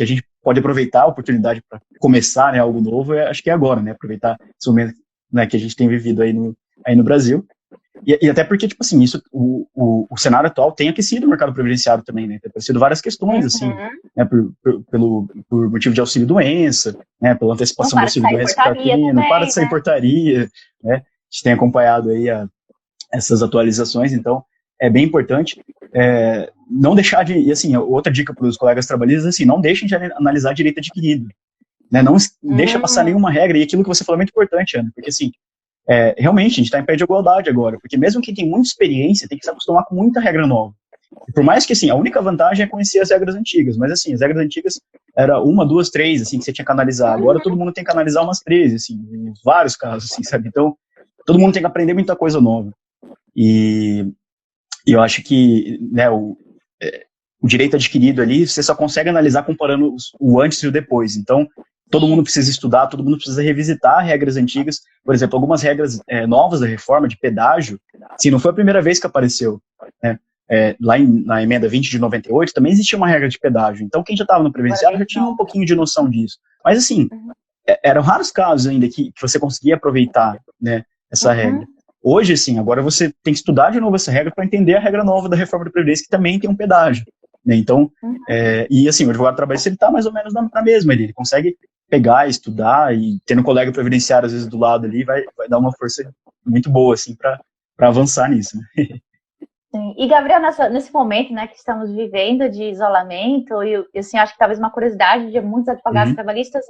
a gente pode aproveitar a oportunidade para começar, né, algo novo, acho que é agora, né, aproveitar esse momento, né, que a gente tem vivido aí no Brasil, e até porque, tipo assim, isso, o cenário atual tem aquecido o mercado previdenciário também, né, tem aparecido várias questões, assim, né, por motivo de auxílio-doença, né, pela antecipação do auxílio-doença que está tendo, não para de sair portaria, né, a gente tem acompanhado aí essas atualizações, então é bem importante não deixar de, e assim, outra dica para os colegas trabalhistas, assim, não deixem de analisar direito adquirido, né, não deixa passar nenhuma regra, e aquilo que você falou é muito importante, Ana, porque assim, realmente, a gente está em pé de igualdade agora, porque mesmo quem tem muita experiência tem que se acostumar com muita regra nova, e por mais que, assim, a única vantagem é conhecer as regras antigas, mas assim, as regras antigas era 1, 2, 3, assim, que você tinha que analisar, agora todo mundo tem que analisar umas 13, assim, em vários casos, assim, sabe, então, todo mundo tem que aprender muita coisa nova, e eu acho que, né, o direito adquirido ali, você só consegue analisar comparando o antes e o depois. Então, todo mundo precisa estudar, todo mundo precisa revisitar regras antigas. Por exemplo, algumas regras novas da reforma, de pedágio, assim, não foi a primeira vez que apareceu, né? Lá na emenda 20 de 98, também existia uma regra de pedágio. Então, quem já estava no previdenciário já tinha um pouquinho de noção disso. Mas, assim, eram raros casos ainda que você conseguia aproveitar, né, essa regra. Hoje, assim, agora você tem que estudar de novo essa regra para entender a regra nova da reforma da Previdência, que também tem um pedágio, né? Então, e assim, o advogado trabalhista, ele está mais ou menos na mesma, ele consegue pegar, estudar, e tendo um colega previdenciário, às vezes, do lado ali, vai dar uma força muito boa, assim, para avançar nisso, né? Sim. E, Gabriel, nesse momento, né, que estamos vivendo de isolamento, e assim, acho que talvez uma curiosidade de muitos advogados trabalhistas,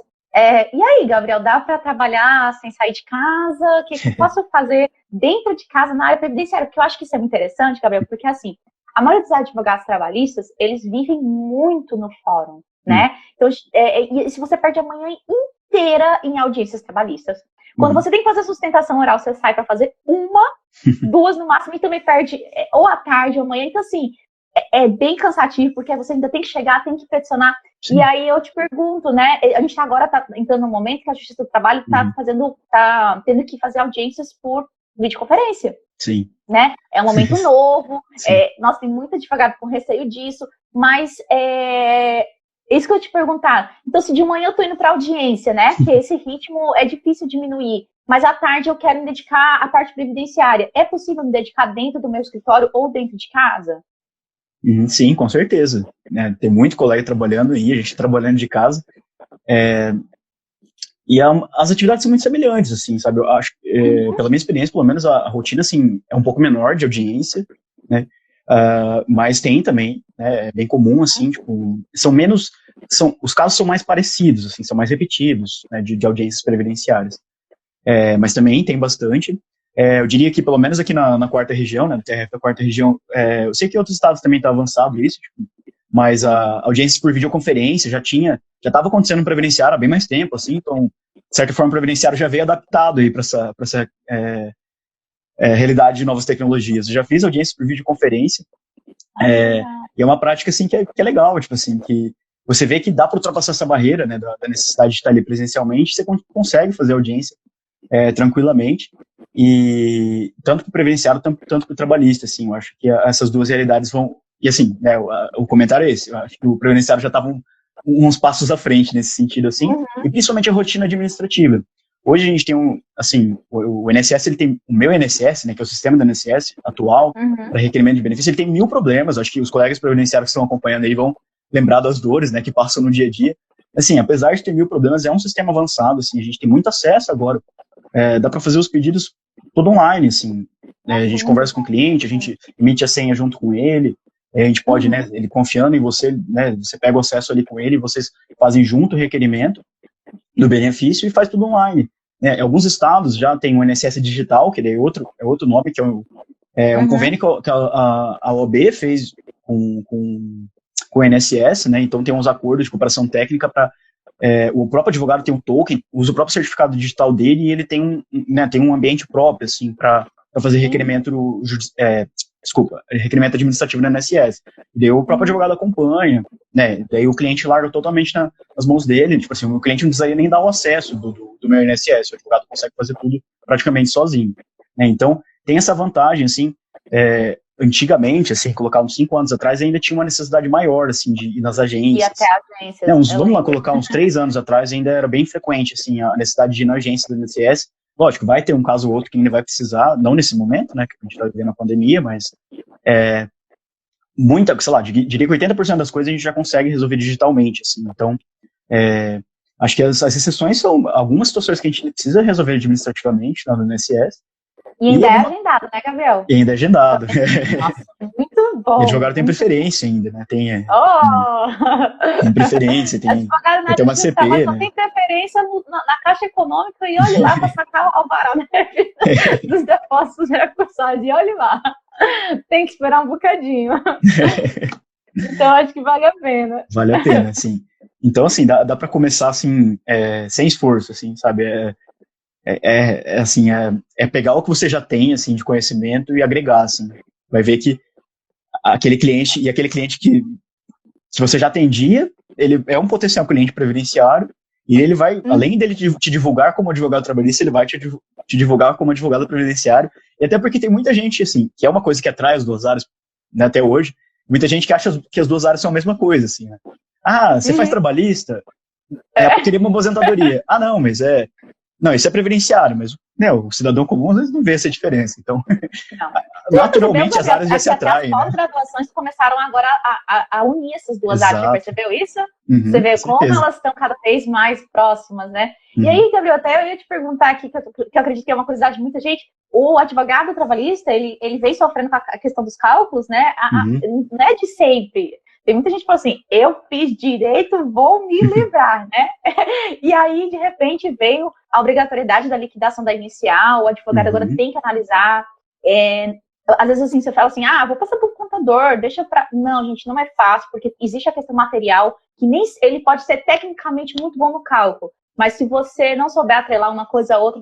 e aí, Gabriel, dá para trabalhar sem sair de casa? O que eu posso fazer dentro de casa na área previdenciária? Porque eu acho que isso é muito interessante, Gabriel, porque assim, a maioria dos advogados trabalhistas, eles vivem muito no fórum, né? Então, e se você perde a manhã inteira em audiências trabalhistas, quando você tem que fazer sustentação oral, você sai para fazer 1, 2 no máximo, e também perde ou à tarde ou amanhã. Então, assim, é bem cansativo, porque você ainda tem que chegar, tem que peticionar. Sim. E aí eu te pergunto, né? A gente agora tá entrando num momento que a Justiça do Trabalho tá tendo que fazer audiências por videoconferência. Sim. Né? É um momento novo, nossa, tem muito advogado com receio disso, mas isso que eu te perguntar. Então, se de manhã eu tô indo para audiência, né? Que esse ritmo é difícil diminuir, mas à tarde eu quero me dedicar à parte previdenciária. É possível me dedicar dentro do meu escritório ou dentro de casa? Sim, com certeza. Tem muito colega trabalhando aí, a gente trabalhando de casa. E as atividades são muito semelhantes, assim, sabe? Eu acho, pela minha experiência, pelo menos a rotina, assim, é um pouco menor de audiência, né? mas tem também, né, é bem comum, assim, tipo, os casos são mais parecidos, assim, são mais repetidos, né, de audiências previdenciárias. Mas também tem bastante. Eu diria que, pelo menos aqui na quarta região, né, no TRF da quarta região, eu sei que em outros estados também está avançado isso, tipo, mas a audiência por videoconferência já estava acontecendo no previdenciário há bem mais tempo, assim, então, de certa forma, o previdenciário já veio adaptado aí para essa realidade de novas tecnologias. Eu já fiz audiência por videoconferência, e é uma prática, assim, que é legal, tipo assim, que você vê que dá para ultrapassar essa barreira, né, da necessidade de estar ali presencialmente, você consegue fazer audiência tranquilamente, e tanto para o previdenciário, tanto para o trabalhista, assim, eu acho que essas duas realidades vão, e assim, né, o comentário é esse, eu acho que o previdenciário já estava uns passos à frente nesse sentido, assim, e principalmente a rotina administrativa. Hoje a gente tem o INSS, ele tem, o meu INSS, né, que é o sistema do INSS atual, para requerimento de benefício, ele tem 1000 problemas, acho que os colegas previdenciários que estão acompanhando aí vão lembrar das dores, né, que passam no dia a dia. Assim, apesar de ter 1000 problemas, é um sistema avançado, assim, a gente tem muito acesso agora, dá para fazer os pedidos todo online, assim, a gente conversa com o cliente, a gente emite a senha junto com ele, a gente pode, né, ele confiando em você, né, você pega o acesso ali com ele, vocês fazem junto o requerimento do benefício e faz tudo online. Alguns estados já tem o INSS digital, que é outro nome, que é um convênio que a OAB fez com o INSS, né, então tem uns acordos de cooperação técnica para o próprio advogado tem um token, usa o próprio certificado digital dele e ele tem um ambiente próprio, assim, para fazer requerimento administrativo no INSS. E daí o próprio advogado acompanha, né, daí o cliente larga totalmente nas mãos dele, tipo assim, o cliente não precisaria nem dar o acesso do meu INSS, o advogado consegue fazer tudo praticamente sozinho, né, então tem essa vantagem, assim, antigamente, assim, colocar uns 5 anos atrás, ainda tinha uma necessidade maior, assim, de ir nas agências. E até agências. Vamos lá, colocar uns 3 anos atrás, ainda era bem frequente, assim, a necessidade de ir na agência do INSS. Lógico, vai ter um caso ou outro que ainda vai precisar, não nesse momento, né, que a gente está vivendo a pandemia, mas diria que 80% das coisas a gente já consegue resolver digitalmente, assim, então, acho que as exceções são algumas situações que a gente precisa resolver administrativamente no INSS. E ainda é agendado, né, Gabriel? E ainda é agendado. Nossa, muito bom. E advogado tem preferência ainda, né? Tem preferência, tem uma CP, mas né? Só tem preferência na Caixa Econômica e olhe lá para sacar o alvará, né? Dos depósitos recursados. E olhe lá. Tem que esperar um bocadinho. Então, acho que vale a pena. Vale a pena, sim. Então, assim, dá para começar, assim, sem esforço, assim, sabe? Pegar o que você já tem, assim, de conhecimento e agregar, assim. Vai ver que aquele cliente que, se você já atendia, ele é um potencial cliente previdenciário e ele vai, além dele te divulgar como advogado trabalhista, ele vai te divulgar como advogado previdenciário. E até porque tem muita gente, assim, que é uma coisa que atrai as duas áreas, né, até hoje, muita gente que acha que as duas áreas são a mesma coisa, assim, né? Ah, você faz trabalhista? Porque queria uma aposentadoria. Ah, não, mas não, isso é previdenciário, mas o cidadão comum às vezes não vê essa diferença. Então, naturalmente as áreas já se atraem. As pós-graduações começaram agora a unir essas duas áreas. Você percebeu isso? Você vê como elas estão cada vez mais próximas, né? E aí, Gabriel, até eu ia te perguntar aqui, que eu acredito que é uma curiosidade de muita gente, o advogado trabalhista, ele vem sofrendo com a questão dos cálculos, né? Não é de sempre. Tem muita gente que fala assim, eu fiz direito, vou me livrar, né? E aí, de repente, veio a obrigatoriedade da liquidação da inicial, o advogado agora tem que analisar. Às vezes, assim, você fala assim, vou passar para o contador, deixa para... Não, gente, não é fácil, porque existe a questão material, que nem ele pode ser tecnicamente muito bom no cálculo, mas se você não souber atrelar uma coisa a outra,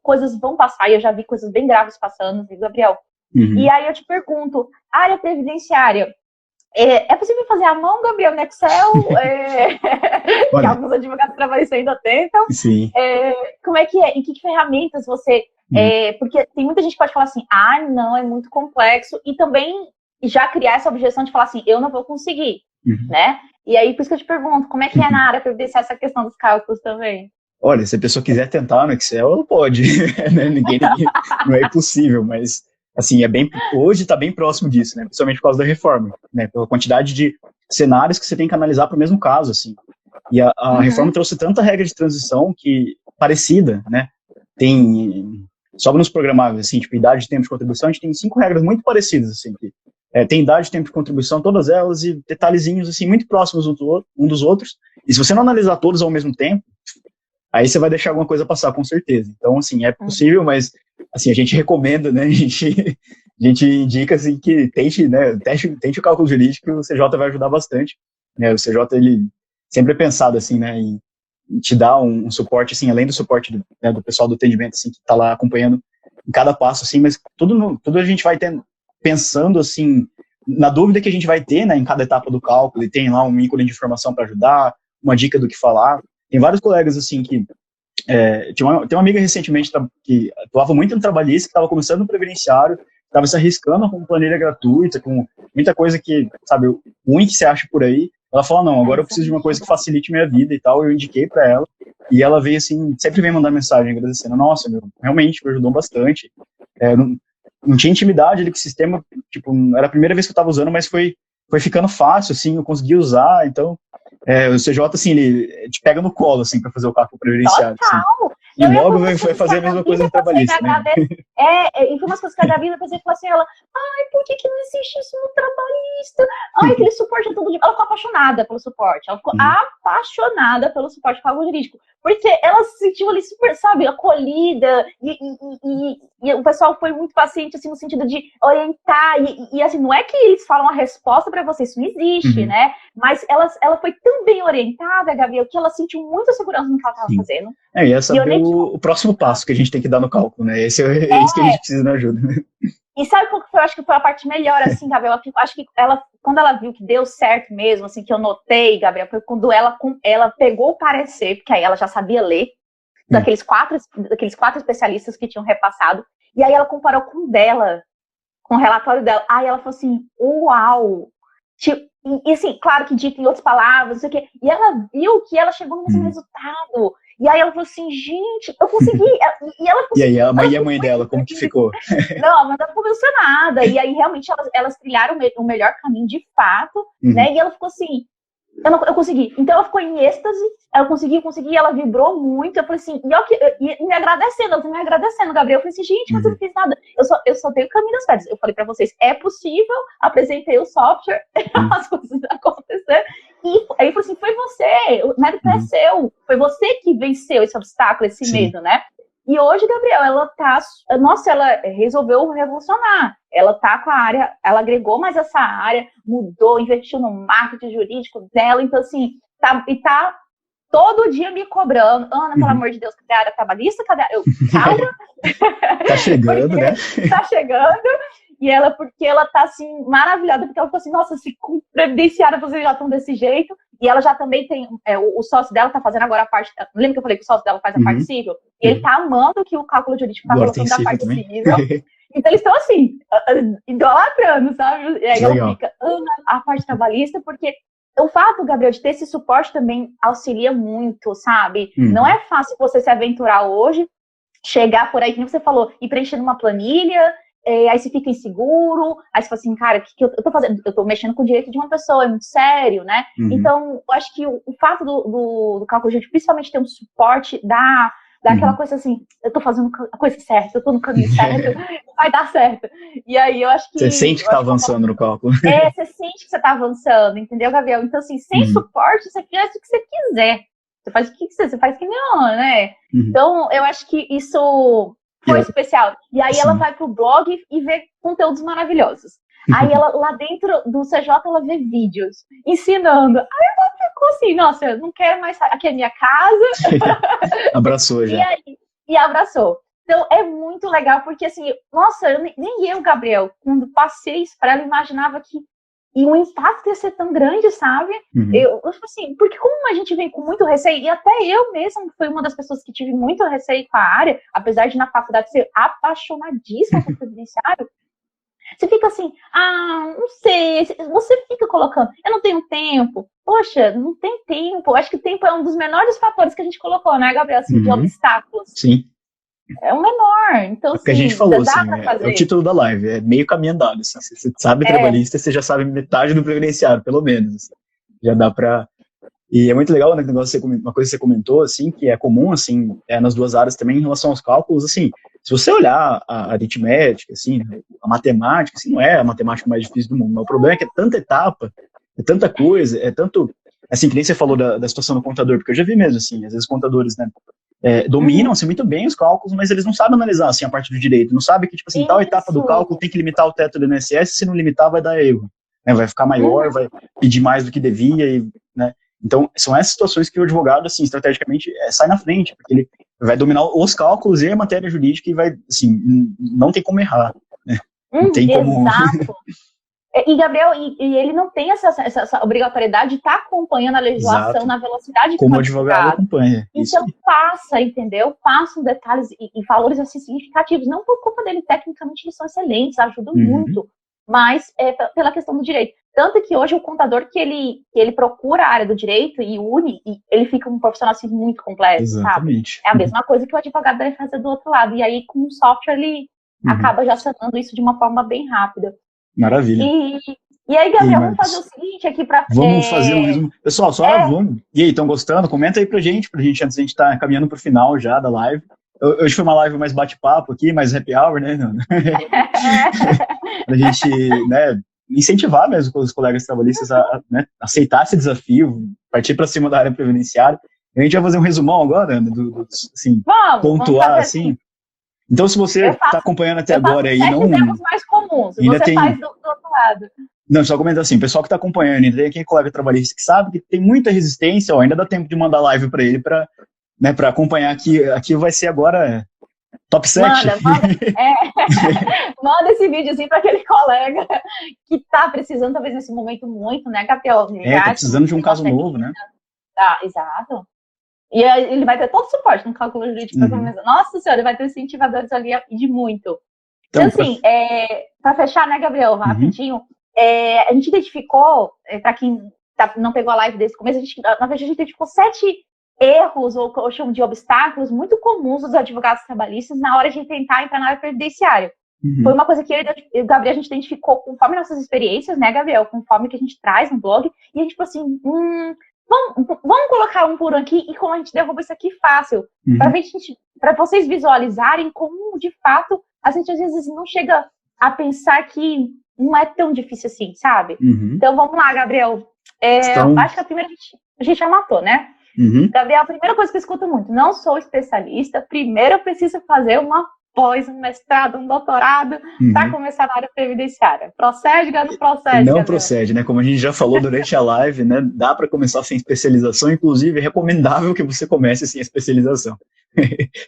coisas vão passar, e eu já vi coisas bem graves passando, viu, Gabriel? E aí eu te pergunto, área previdenciária, é possível fazer à mão, Gabriel, no Excel? Que alguns advogados trabalhistas ainda tentam. Sim. Como é que é? Em que ferramentas você... porque tem muita gente que pode falar assim, não, é muito complexo. E também já criar essa objeção de falar assim, eu não vou conseguir, né? E aí, por isso que eu te pergunto, como é que é na área previdenciária essa questão dos cálculos também? Olha, se a pessoa quiser tentar no Excel, ela pode. Né? Não é impossível, mas... Assim, hoje está bem próximo disso, né? Principalmente por causa da reforma, né? Pela quantidade de cenários que você tem que analisar para o mesmo caso, assim. E a reforma trouxe tanta regra de transição que parecida, né? Só nos programáveis, assim, tipo, idade de tempo de contribuição, a gente tem 5 regras muito parecidas, assim, que tem idade, tempo de contribuição, todas elas, e detalhezinhos, assim, muito próximos um dos outros. E se você não analisar todos ao mesmo tempo, aí você vai deixar alguma coisa passar, com certeza. Então, assim, é possível, mas, assim, a gente recomenda, né, a gente indica, assim, que tente, né, tente o cálculo jurídico, que o CJ vai ajudar bastante, né, o CJ, ele sempre é pensado, assim, né, em te dar um suporte, assim, além do suporte do pessoal do atendimento, assim, que está lá acompanhando em cada passo, assim, mas tudo a gente vai pensando, assim, na dúvida que a gente vai ter, né, em cada etapa do cálculo, e tem lá um ícone de informação para ajudar, uma dica do que falar. Tem vários colegas, assim, que tem uma amiga recentemente que atuava muito no trabalhista, que estava começando no previdenciário, estava se arriscando com planilha gratuita, com muita coisa que, sabe, ruim que você acha por aí. Ela falou, não, agora eu preciso de uma coisa que facilite minha vida e tal. Eu indiquei para ela, e ela veio assim, sempre vem mandar mensagem agradecendo, nossa, realmente me ajudou bastante. Não tinha intimidade ali com o sistema, tipo, era a primeira vez que eu estava usando, mas foi ficando fácil, assim, eu consegui usar. Então, o CJ, assim, ele te pega no colo, assim, para fazer o cálculo previdenciário. Assim. E logo vai fazer a mesma coisa no trabalhista, né? E foi umas coisas que a Gabi depois falou assim, ela, ai, por que não existe isso no trabalhista? Ai, aquele suporte todo dia. Ela ficou apaixonada pelo suporte, ela ficou apaixonada pelo suporte cálculo jurídico, porque ela se sentiu ali super, sabe, acolhida, e o pessoal foi muito paciente, assim, no sentido de orientar, e assim, não é que eles falam a resposta para você, isso não existe, né? Mas ela foi tão bem orientada, Gabriel, que ela sentiu muita segurança no que ela estava fazendo. E é saber o próximo passo que a gente tem que dar no cálculo, né? Esse é isso que a gente precisa de ajuda. E sabe qual que foi? Eu acho que foi a parte melhor, assim, Gabriel. Eu acho que quando ela viu que deu certo mesmo, assim, que eu notei, Gabriel, foi quando ela pegou o parecer, porque aí ela já sabia ler, daqueles quatro especialistas que tinham repassado, e aí ela comparou com o dela, com o relatório dela. Aí ela falou assim, uau! Tipo, e assim, claro que dito em outras palavras, não sei o quê, e ela viu que ela chegou no mesmo resultado. E aí ela falou assim, gente, eu consegui. E ela conseguiu. E aí a mãe dela, como que ficou? Não, a mãe dela ficou emocionada. E aí realmente elas trilharam o melhor caminho de fato, né? E ela ficou assim, eu consegui. Então ela ficou em êxtase, ela consegui, ela vibrou muito. Eu falei assim, e me agradecendo, Gabriel. Eu falei assim, gente, mas eu não fiz nada. Eu só tenho o caminho das pedras. Eu falei pra vocês, é possível, apresentei o software, as coisas aconteceram. E aí eu falei assim, foi você, o mérito é seu, foi você que venceu esse obstáculo, esse medo, né? E hoje, Gabriel, ela resolveu revolucionar. Ela tá com a área, ela agregou mais essa área, mudou, investiu no marketing jurídico dela, então assim, tá todo dia me cobrando, Ana, pelo amor de Deus, cadê a área trabalhista? Calma. Tá chegando, né? Tá chegando. E porque ela tá, assim, maravilhada, porque ela falou assim, nossa, se com previdenciária vocês já estão desse jeito, e ela já também tem, o sócio dela tá fazendo agora a parte, lembra que eu falei que o sócio dela faz a parte civil? E ele tá amando que o cálculo jurídico tá colocando da parte civil. Então eles estão, assim, idolatrando, sabe? E aí ela fica, Ana, a parte trabalhista, porque o fato, Gabriel, de ter esse suporte também auxilia muito, sabe? Não é fácil você se aventurar hoje, chegar por aí, como você falou, e preenchendo uma planilha, aí você fica inseguro, aí você fala assim, cara, o que eu tô fazendo? Eu tô mexendo com o direito de uma pessoa, é muito sério, né? Então, eu acho que o fato do cálculo jurídico, principalmente ter um suporte, dá aquela coisa assim, eu tô fazendo a coisa certa, eu tô no caminho certo, vai dar certo. E aí eu acho que... Você sente que tá avançando no cálculo. Você sente que você tá avançando, entendeu, Gabriel? Então, assim, sem suporte, você faz o que você quiser. Você faz o que você faz que não, né? Então, eu acho que isso... foi especial. E aí ela vai pro blog e vê conteúdos maravilhosos. Aí ela, lá dentro do CJ, ela vê vídeos ensinando. Aí ela ficou assim, nossa, eu não quero mais sair. Aqui é minha casa. Abraçou já. E abraçou. Então, é muito legal, porque assim, nossa, nem eu, Gabriel, quando passei isso pra ela, imaginava que o impacto ia ser tão grande, sabe? Eu assim, porque como a gente vem com muito receio, e até eu mesma fui uma das pessoas que tive muito receio com a área, apesar de na faculdade ser apaixonadíssima por previdenciário, você fica assim, não sei, você fica colocando, eu não tenho tempo, poxa, não tem tempo, acho que o tempo é um dos menores fatores que a gente colocou, né, Gabriel, assim, de obstáculos. Sim. É o menor, então que a gente falou, assim, é o título da live, é meio caminho andado, assim, se você sabe trabalhista, você já sabe metade do previdenciário, pelo menos, assim, já dá pra... E é muito legal, né, uma coisa que você comentou, assim, que é comum, assim, nas duas áreas também, em relação aos cálculos, assim, se você olhar a aritmética, assim, a matemática, assim, não é a matemática mais difícil do mundo, mas o problema é que é tanta etapa, é tanta coisa, é tanto, assim, que nem você falou da situação do contador, porque eu já vi mesmo, assim, às vezes contadores, né, dominam, assim, muito bem os cálculos, mas eles não sabem analisar, assim, a parte do direito, não sabem que, tipo assim, tal etapa do cálculo tem que limitar o teto do INSS, se não limitar vai dar erro, né, vai ficar maior, vai pedir mais do que devia, e, né, então, são essas situações que o advogado, assim, estrategicamente, sai na frente, porque ele vai dominar os cálculos e a matéria jurídica e vai, assim, não tem como errar, né? Não tem como... Exato. E, Gabriel, e ele não tem essa obrigatoriedade de estar acompanhando a legislação Exato. na velocidade que como o advogado acompanha. Então, passa, entendeu? Passam detalhes e valores, assim, significativos. Não por culpa dele, tecnicamente, eles são excelentes, ajudam muito, mas pela questão do direito. Tanto que hoje o contador que ele procura a área do direito e une, e ele fica um profissional assim, muito completo, Exatamente. sabe? É a mesma coisa que o advogado deve fazer do outro lado. E aí, com o software, ele acaba já sanando isso de uma forma bem rápida. Maravilha. E aí, Gabriel, vamos fazer o seguinte aqui para... Vamos fazer um resumo. Pessoal, vamos... E aí, estão gostando? Comenta aí pra gente, antes a gente estar caminhando pro final já da live. Hoje foi uma live mais bate-papo aqui, mais happy hour, né? Pra gente, né, incentivar mesmo os colegas trabalhistas a né, aceitar esse desafio, partir para cima da área previdenciária. A gente vai fazer um resumão agora, né, assim, pontuar, assim. Então, se você está acompanhando até agora aí, não... termos mais comuns, ainda você faz do outro lado. Não, só comentar assim, o pessoal que está acompanhando, ainda tem aqui colega trabalhista que sabe que tem muita resistência, ainda dá tempo de mandar live para ele, para acompanhar aqui vai ser agora top 7. Manda esse videozinho para aquele colega que está precisando, talvez, nesse momento muito, né, Gabriel? Tá precisando de um caso novo, né? Exato. E ele vai ter todo o suporte no cálculo jurídico. Nossa senhora, ele vai ter incentivadores ali de muito. Então assim, para fechar, né, Gabriel, rapidinho, a gente identificou, para quem não pegou a live desse começo, na verdade, a gente identificou 7 erros, ou eu chamo de obstáculos, muito comuns dos advogados trabalhistas na hora de tentar entrar na área previdenciária. Foi uma coisa que eu e o Gabriel, a gente identificou conforme nossas experiências, né, Gabriel, conforme que a gente traz no blog, e a gente falou assim, vamos colocar um por um aqui e como a gente derruba isso aqui fácil, para vocês visualizarem como, de fato, a gente às vezes não chega a pensar que não é tão difícil assim, sabe? Então, vamos lá, Gabriel. Acho que a primeira a gente já matou, né? Gabriel, a primeira coisa que eu escuto muito, não sou especialista, primeiro eu preciso fazer uma pós, um mestrado, um doutorado, para começar na área previdenciária. Procede, não procede? Não Gabriel? Procede, né? Como a gente já falou durante a live, né? Dá para começar sem especialização, inclusive é recomendável que você comece sem especialização.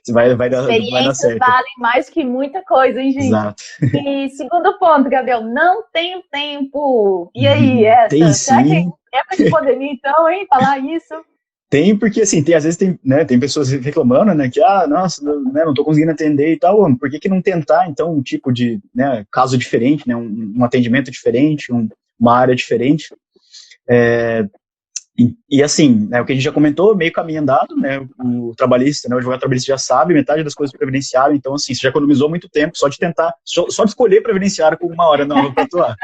Você vai dar certo. Experiências valem mais que muita coisa, hein, gente? Exato. E segundo ponto, Gabriel, não tenho tempo. E aí, Tem sim. É para pandemia, então, hein? Falar isso. Tem, porque assim, às vezes tem pessoas reclamando, né, que, nossa, não tô conseguindo atender e tal, por que não tentar, então, um tipo de, né, caso diferente, né, um atendimento diferente, uma área diferente, e assim, né, o que a gente já comentou, meio caminho andado, né, o trabalhista, né, o advogado trabalhista já sabe metade das coisas do previdenciário, então, assim, você já economizou muito tempo só de tentar, só de escolher previdenciário com uma hora nova para atuar.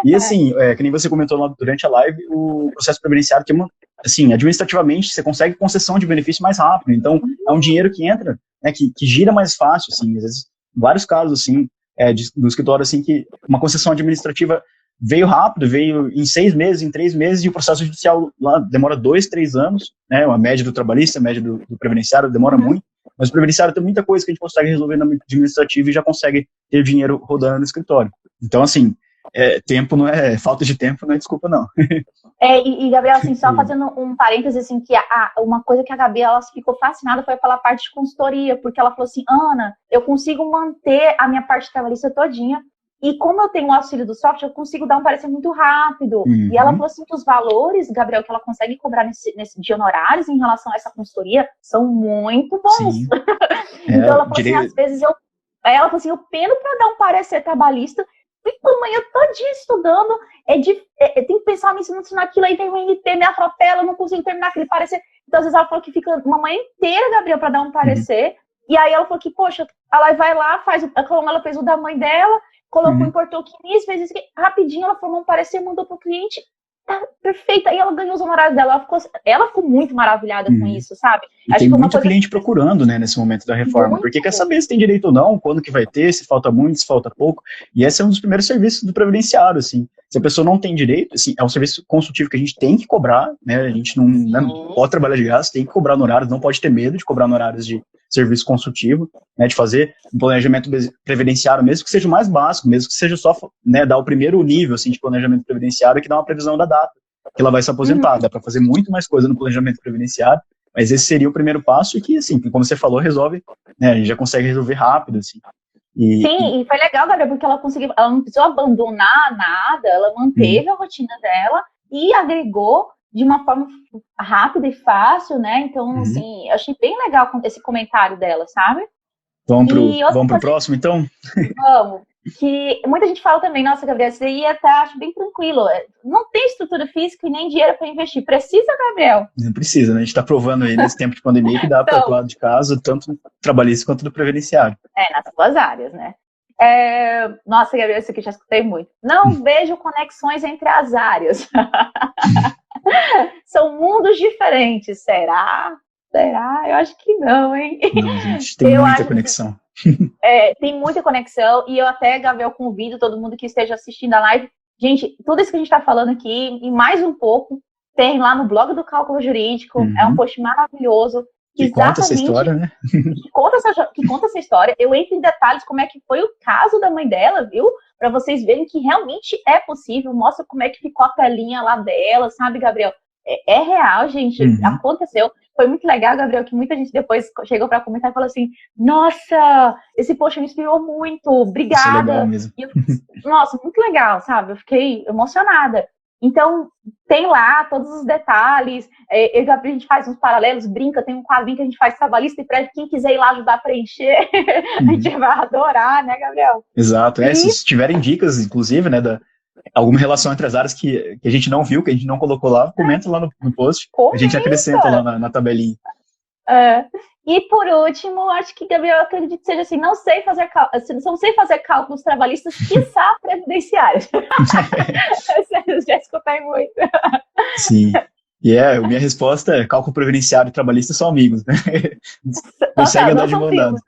E assim, que nem você comentou lá durante a live, o processo previdenciário tem assim, administrativamente, você consegue concessão de benefício mais rápido, então é um dinheiro que entra, né, que gira mais fácil, assim, às vezes, vários casos, assim, do escritório, assim, que uma concessão administrativa veio rápido, veio em 6 meses, em 3 meses, e o processo judicial lá demora 2, 3 anos, né, a média do trabalhista, a média do previdenciário demora muito, mas o previdenciário tem muita coisa que a gente consegue resolver no administrativo e já consegue ter dinheiro rodando no escritório. Então, assim, tempo não é, falta de tempo não é desculpa, não. E Gabriel, assim, só fazendo um parêntese, assim, que uma coisa que a Gabi, ela ficou fascinada foi pela parte de consultoria, porque ela falou assim, Ana, eu consigo manter a minha parte trabalhista todinha, e como eu tenho o auxílio do software, eu consigo dar um parecer muito rápido. E ela falou assim, que os valores, Gabriel, que ela consegue cobrar de honorários em relação a essa consultoria, são muito bons. Então ela falou assim, às vezes ela falou assim, eu peno para dar um parecer trabalhista, fico a manhã todinha estudando, tem que pensar nisso, naquilo, aí vem o NT, me atropela, eu não consigo terminar aquele parecer. Então, às vezes ela falou que fica uma manhã inteira, Gabriel, para dar um parecer, e aí ela falou que, poxa, ela vai lá, como ela fez o da mãe dela, colocou, importou o quinis, fez isso, rapidinho ela formou um parecer, mandou pro cliente, tá perfeita. E ela ganhou os honorários dela. Ela ficou muito maravilhada com isso, sabe? E acho tem que muito cliente procurando, né, nesse momento da reforma. Muito. Porque quer saber se tem direito ou não, quando que vai ter, se falta muito, se falta pouco. E esse é um dos primeiros serviços do previdenciário, assim. Se a pessoa não tem direito, assim, é um serviço consultivo que a gente tem que cobrar, né? A gente não pode trabalhar de graça, tem que cobrar honorários, não pode ter medo de cobrar honorários de serviço consultivo, né, de fazer um planejamento previdenciário, mesmo que seja o mais básico, mesmo que seja só, né, dar o primeiro nível, assim, de planejamento previdenciário, que dá uma previsão da data que ela vai se aposentar. Dá para fazer muito mais coisa no planejamento previdenciário, mas esse seria o primeiro passo e que, assim, como você falou, resolve, né, a gente já consegue resolver rápido, assim. Sim, e foi legal, Gabriel, porque ela não precisou abandonar nada, ela manteve a rotina dela e agregou de uma forma rápida e fácil, né? Então, assim, eu achei bem legal esse comentário dela, sabe? Vamos pro próximo, então? Vamos. Que muita gente fala também, nossa, Gabriel, isso aí até acho bem tranquilo. Não tem estrutura física e nem dinheiro para investir. Precisa, Gabriel? Não precisa, né? A gente está provando aí nesse tempo de pandemia que dá para atuar de casa, tanto no trabalhista quanto no previdenciário. Nas suas áreas, né? Nossa, Gabriel, isso aqui eu já escutei muito. Não vejo conexões entre as áreas. São mundos diferentes. Será? Eu acho que não, hein? Não, gente, tem muita conexão. Tem muita conexão, e eu até, Gabriel, convido todo mundo que esteja assistindo a live. Gente, tudo isso que a gente está falando aqui, e mais um pouco, tem lá no blog do Cálculo Jurídico. É um post maravilhoso. Que conta essa história, né? que conta essa história. Eu entro em detalhes como é que foi o caso da mãe dela, viu? Para vocês verem que realmente é possível. Mostra como é que ficou a telinha lá dela, sabe, Gabriel? É real, gente. Aconteceu. Foi muito legal, Gabriel, que muita gente depois chegou para comentar e falou assim, nossa, esse post me inspirou muito, obrigada. Isso é legal mesmo. Nossa, muito legal, sabe? Eu fiquei emocionada. Então, tem lá todos os detalhes. Eu e Gabriel, a gente faz uns paralelos, brinca, tem um quadrinho que a gente faz trabalhista e para quem quiser ir lá ajudar a preencher, a gente vai adorar, né, Gabriel? Exato. Se tiverem dicas, inclusive, né, alguma relação entre as áreas que a gente não viu, que a gente não colocou lá, comenta lá no post. A gente acrescenta lá na tabelinha. E por último, acho que, Gabriel, eu acredito que seja assim, não sei fazer cálculos trabalhistas, quiçá previdenciários. Eu já escutei muito. Sim. E minha resposta é cálculo previdenciário e trabalhista são amigos, né? Consegue andar de mão dada.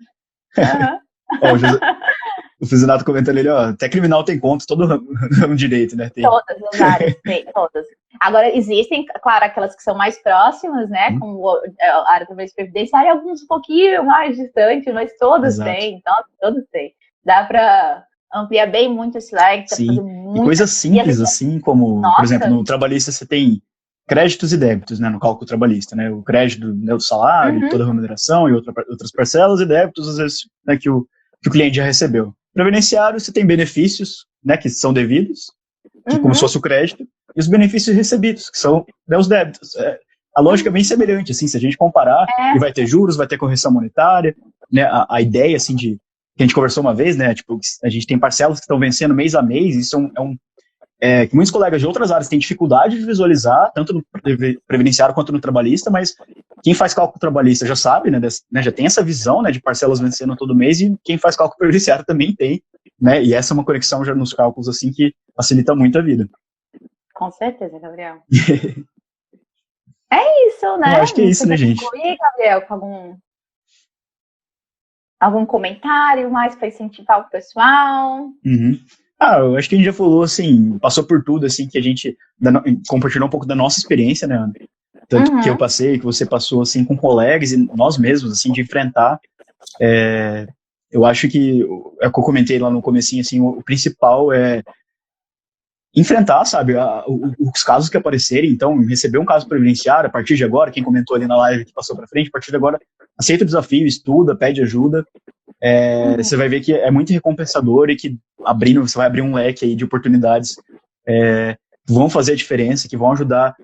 O Fizinato comentando ali, até criminal tem conta, todo ramo direito, né? Tem. Todas as áreas, tem, todas. Agora, existem, claro, aquelas que são mais próximas, né? Como a área também previdenciária, alguns um pouquinho mais distantes, mas todas têm, então, todos têm. Dá para ampliar bem muito esse leque. Sim, e coisas simples, assim, como, por exemplo, no trabalhista você tem créditos e débitos, né, no cálculo trabalhista, né? O crédito, né, do salário, toda a remuneração e outras parcelas, e débitos, às vezes, né, que o cliente já recebeu. Previdenciário, você tem benefícios, né, que são devidos, que como se fosse o crédito, e os benefícios recebidos, que são, né, os débitos. A lógica é bem semelhante, assim, se a gente comparar, e vai ter juros, vai ter correção monetária, né, a ideia, assim, que a gente conversou uma vez, né, tipo, a gente tem parcelas que estão vencendo mês a mês, isso que muitos colegas de outras áreas têm dificuldade de visualizar, tanto no previdenciário quanto no trabalhista, mas quem faz cálculo trabalhista já sabe, né, já tem essa visão, né, de parcelas vencendo todo mês, e quem faz cálculo previdenciário também tem, né, e essa é uma conexão já nos cálculos, assim, que facilita muito a vida. Com certeza, Gabriel. É isso, né? Eu acho que é isso, né, gente? Concluir, Gabriel, com algum comentário mais para incentivar o pessoal? Eu acho que a gente já falou, assim, passou por tudo, assim, que a gente compartilhou um pouco da nossa experiência, né, André? Tanto que eu passei, que você passou, assim, com colegas e nós mesmos, assim, de enfrentar. Eu acho que, é o que eu comentei lá no comecinho, assim, o principal é enfrentar, sabe, os casos que aparecerem. Então, receber um caso previdenciário, a partir de agora, quem comentou ali na live que passou para frente, a partir de agora, aceita o desafio, estuda, pede ajuda. Você vai ver que é muito recompensador e que você vai abrir um leque aí de oportunidades que vão fazer a diferença, que vão ajudar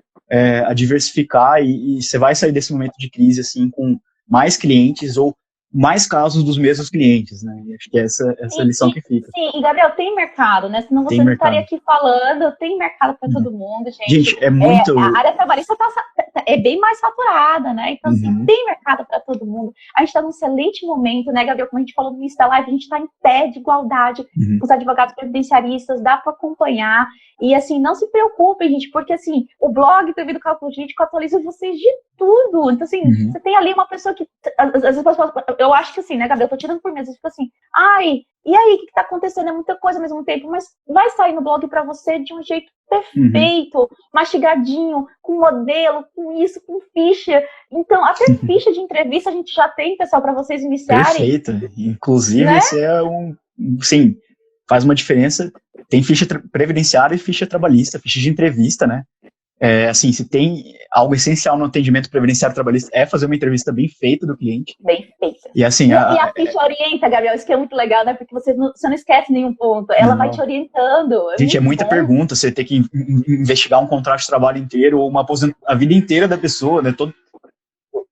a diversificar e você vai sair desse momento de crise assim com mais clientes ou mais casos dos mesmos clientes, né? E acho que essa é a lição que fica. Sim, e Gabriel, tem mercado, né? Senão você não estaria aqui falando, tem mercado para todo mundo, gente. Gente, é muito... A área trabalhista é bem mais saturada, né? Então, assim, tem mercado para todo mundo. A gente está num excelente momento, né, Gabriel? Como a gente falou no início da live, a gente está em pé de igualdade com os advogados previdenciaristas, dá para acompanhar. E, assim, não se preocupem, gente, porque, assim, o blog TV do Cálculo Jurídico atualiza vocês de tudo. Então, assim, você tem ali uma pessoa que... Eu acho que, assim, né, Gabriel? Eu tô tirando por mesa, tipo assim, ai, e aí, o que tá acontecendo? É muita coisa ao mesmo tempo, mas vai sair no blog para você de um jeito perfeito, mastigadinho, com modelo, com isso, com ficha. Então, até ficha de entrevista a gente já tem, pessoal, para vocês iniciarem. Perfeito. Inclusive, né? Esse é sim, faz uma diferença. Tem ficha previdenciária e ficha trabalhista, ficha de entrevista, né? Assim, se tem algo essencial no atendimento previdenciário trabalhista, é fazer uma entrevista bem feita do cliente. Bem feita. E assim... E a ficha orienta, Gabriel, isso que é muito legal, né? Porque você não esquece nenhum ponto. Ela vai te orientando. Gente, é muita pergunta. Você tem que investigar um contrato de trabalho inteiro ou a vida inteira da pessoa, né?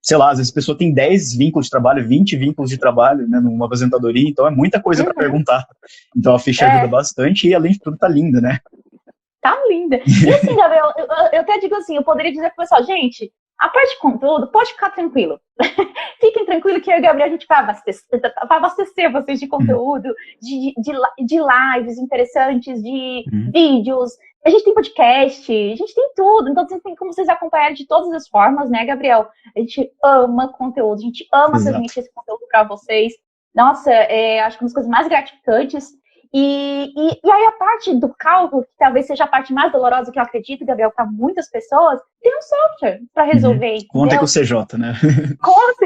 Sei lá, às vezes a pessoa tem 10 vínculos de trabalho, 20 vínculos de trabalho, né, numa aposentadoria, então é muita coisa para perguntar. Então a ficha ajuda bastante e, além de tudo, tá linda, né? Tá linda. E assim, Gabriel, eu até digo assim, eu poderia dizer pro pessoal, gente, a parte de conteúdo, pode ficar tranquilo. Fiquem tranquilos que eu e o Gabriel, a gente vai abastecer vocês de conteúdo, de lives interessantes, de vídeos. A gente tem podcast, a gente tem tudo. Então, tem como vocês acompanharem de todas as formas, né, Gabriel? A gente ama conteúdo, a gente ama transmitir esse conteúdo para vocês. Nossa, acho que uma das coisas mais gratificantes. E aí a parte do cálculo, que talvez seja a parte mais dolorosa que eu acredito, Gabriel, para muitas pessoas, tem um software para resolver. Conta com o CJ, né? Conta!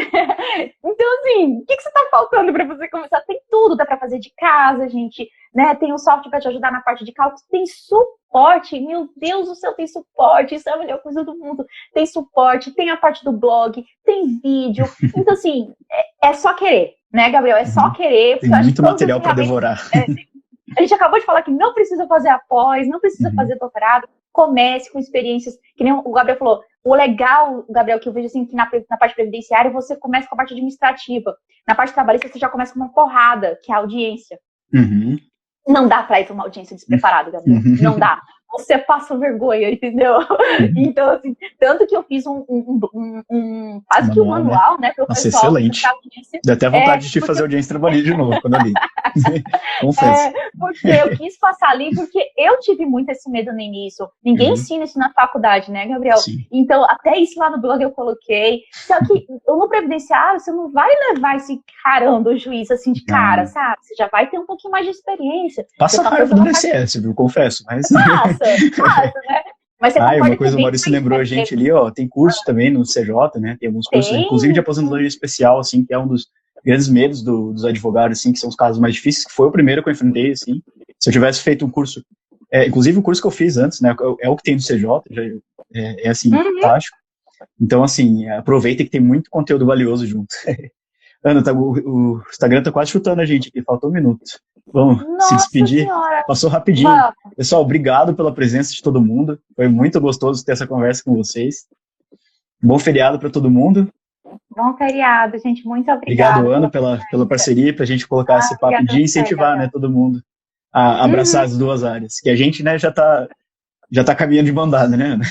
Então, assim, o que você está faltando para você começar? Tem tudo, dá para fazer de casa, gente, né? Tem um software para te ajudar na parte de cálculo, tem suporte, meu Deus do céu, tem suporte, isso é a melhor coisa do mundo. Tem suporte, tem a parte do blog, tem vídeo. Então, assim, é só querer, né, Gabriel? É só querer. Tem muito material para devorar. A gente acabou de falar que não precisa fazer após, não precisa fazer doutorado, comece com experiências, que nem o Gabriel falou. O legal, Gabriel, que eu vejo assim, que na parte previdenciária você começa com a parte administrativa. Na parte trabalhista você já começa com uma porrada, que é a audiência. Não dá pra ir pra uma audiência despreparada, Gabriel. Não dá. Você passa vergonha, entendeu? Então, assim, tanto que eu fiz quase que um manual, né? Nossa, excelente. Deu até vontade de fazer audiência trabalhista de novo, quando eu li. Confesso. Porque eu quis passar ali, porque eu tive muito esse medo no início. Ninguém ensina isso na faculdade, né, Gabriel? Sim. Então, até isso lá no blog eu coloquei. Só que no previdenciário, você não vai levar esse carão do juiz assim de cara, sabe? Você já vai ter um pouquinho mais de experiência. Passa a raiva do DCS, viu? Confesso, mas... Passa, né? Mas você uma coisa, o Maurício lembrou a gente ali, ó, tem curso também no CJ, né? Tem alguns cursos, inclusive de aposentadoria especial, assim, que é um dos grandes medos dos advogados, assim, que são os casos mais difíceis, que foi o primeiro que eu enfrentei, assim. Se eu tivesse feito um curso, inclusive o curso que eu fiz antes, né? É o que tem no CJ, assim, fantástico. Então, assim, aproveita que tem muito conteúdo valioso junto. Ana, o Instagram tá quase chutando a gente aqui, faltou um minuto. Vamos se despedir. Senhora. Passou rapidinho. Pessoal, obrigado pela presença de todo mundo. Foi muito gostoso ter essa conversa com vocês. Bom feriado para todo mundo. Bom feriado, gente. Muito obrigada. Obrigado, Ana, pela parceria, para a gente colocar esse papo de incentivar, né, todo mundo a abraçar as duas áreas. Que a gente, né, já tá caminhando de bandada, né, Ana?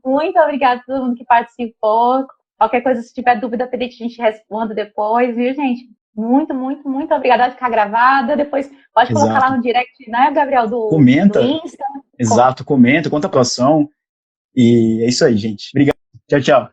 Muito obrigada a todo mundo que participou. Qualquer coisa, se tiver dúvida, a gente responde depois, viu, gente? Muito, muito, muito obrigada. Vai ficar gravada. Depois pode colocar lá no direct, né, Gabriel, do Insta. Exato, comenta, conta a atuação. E é isso aí, gente. Obrigado. Tchau, tchau.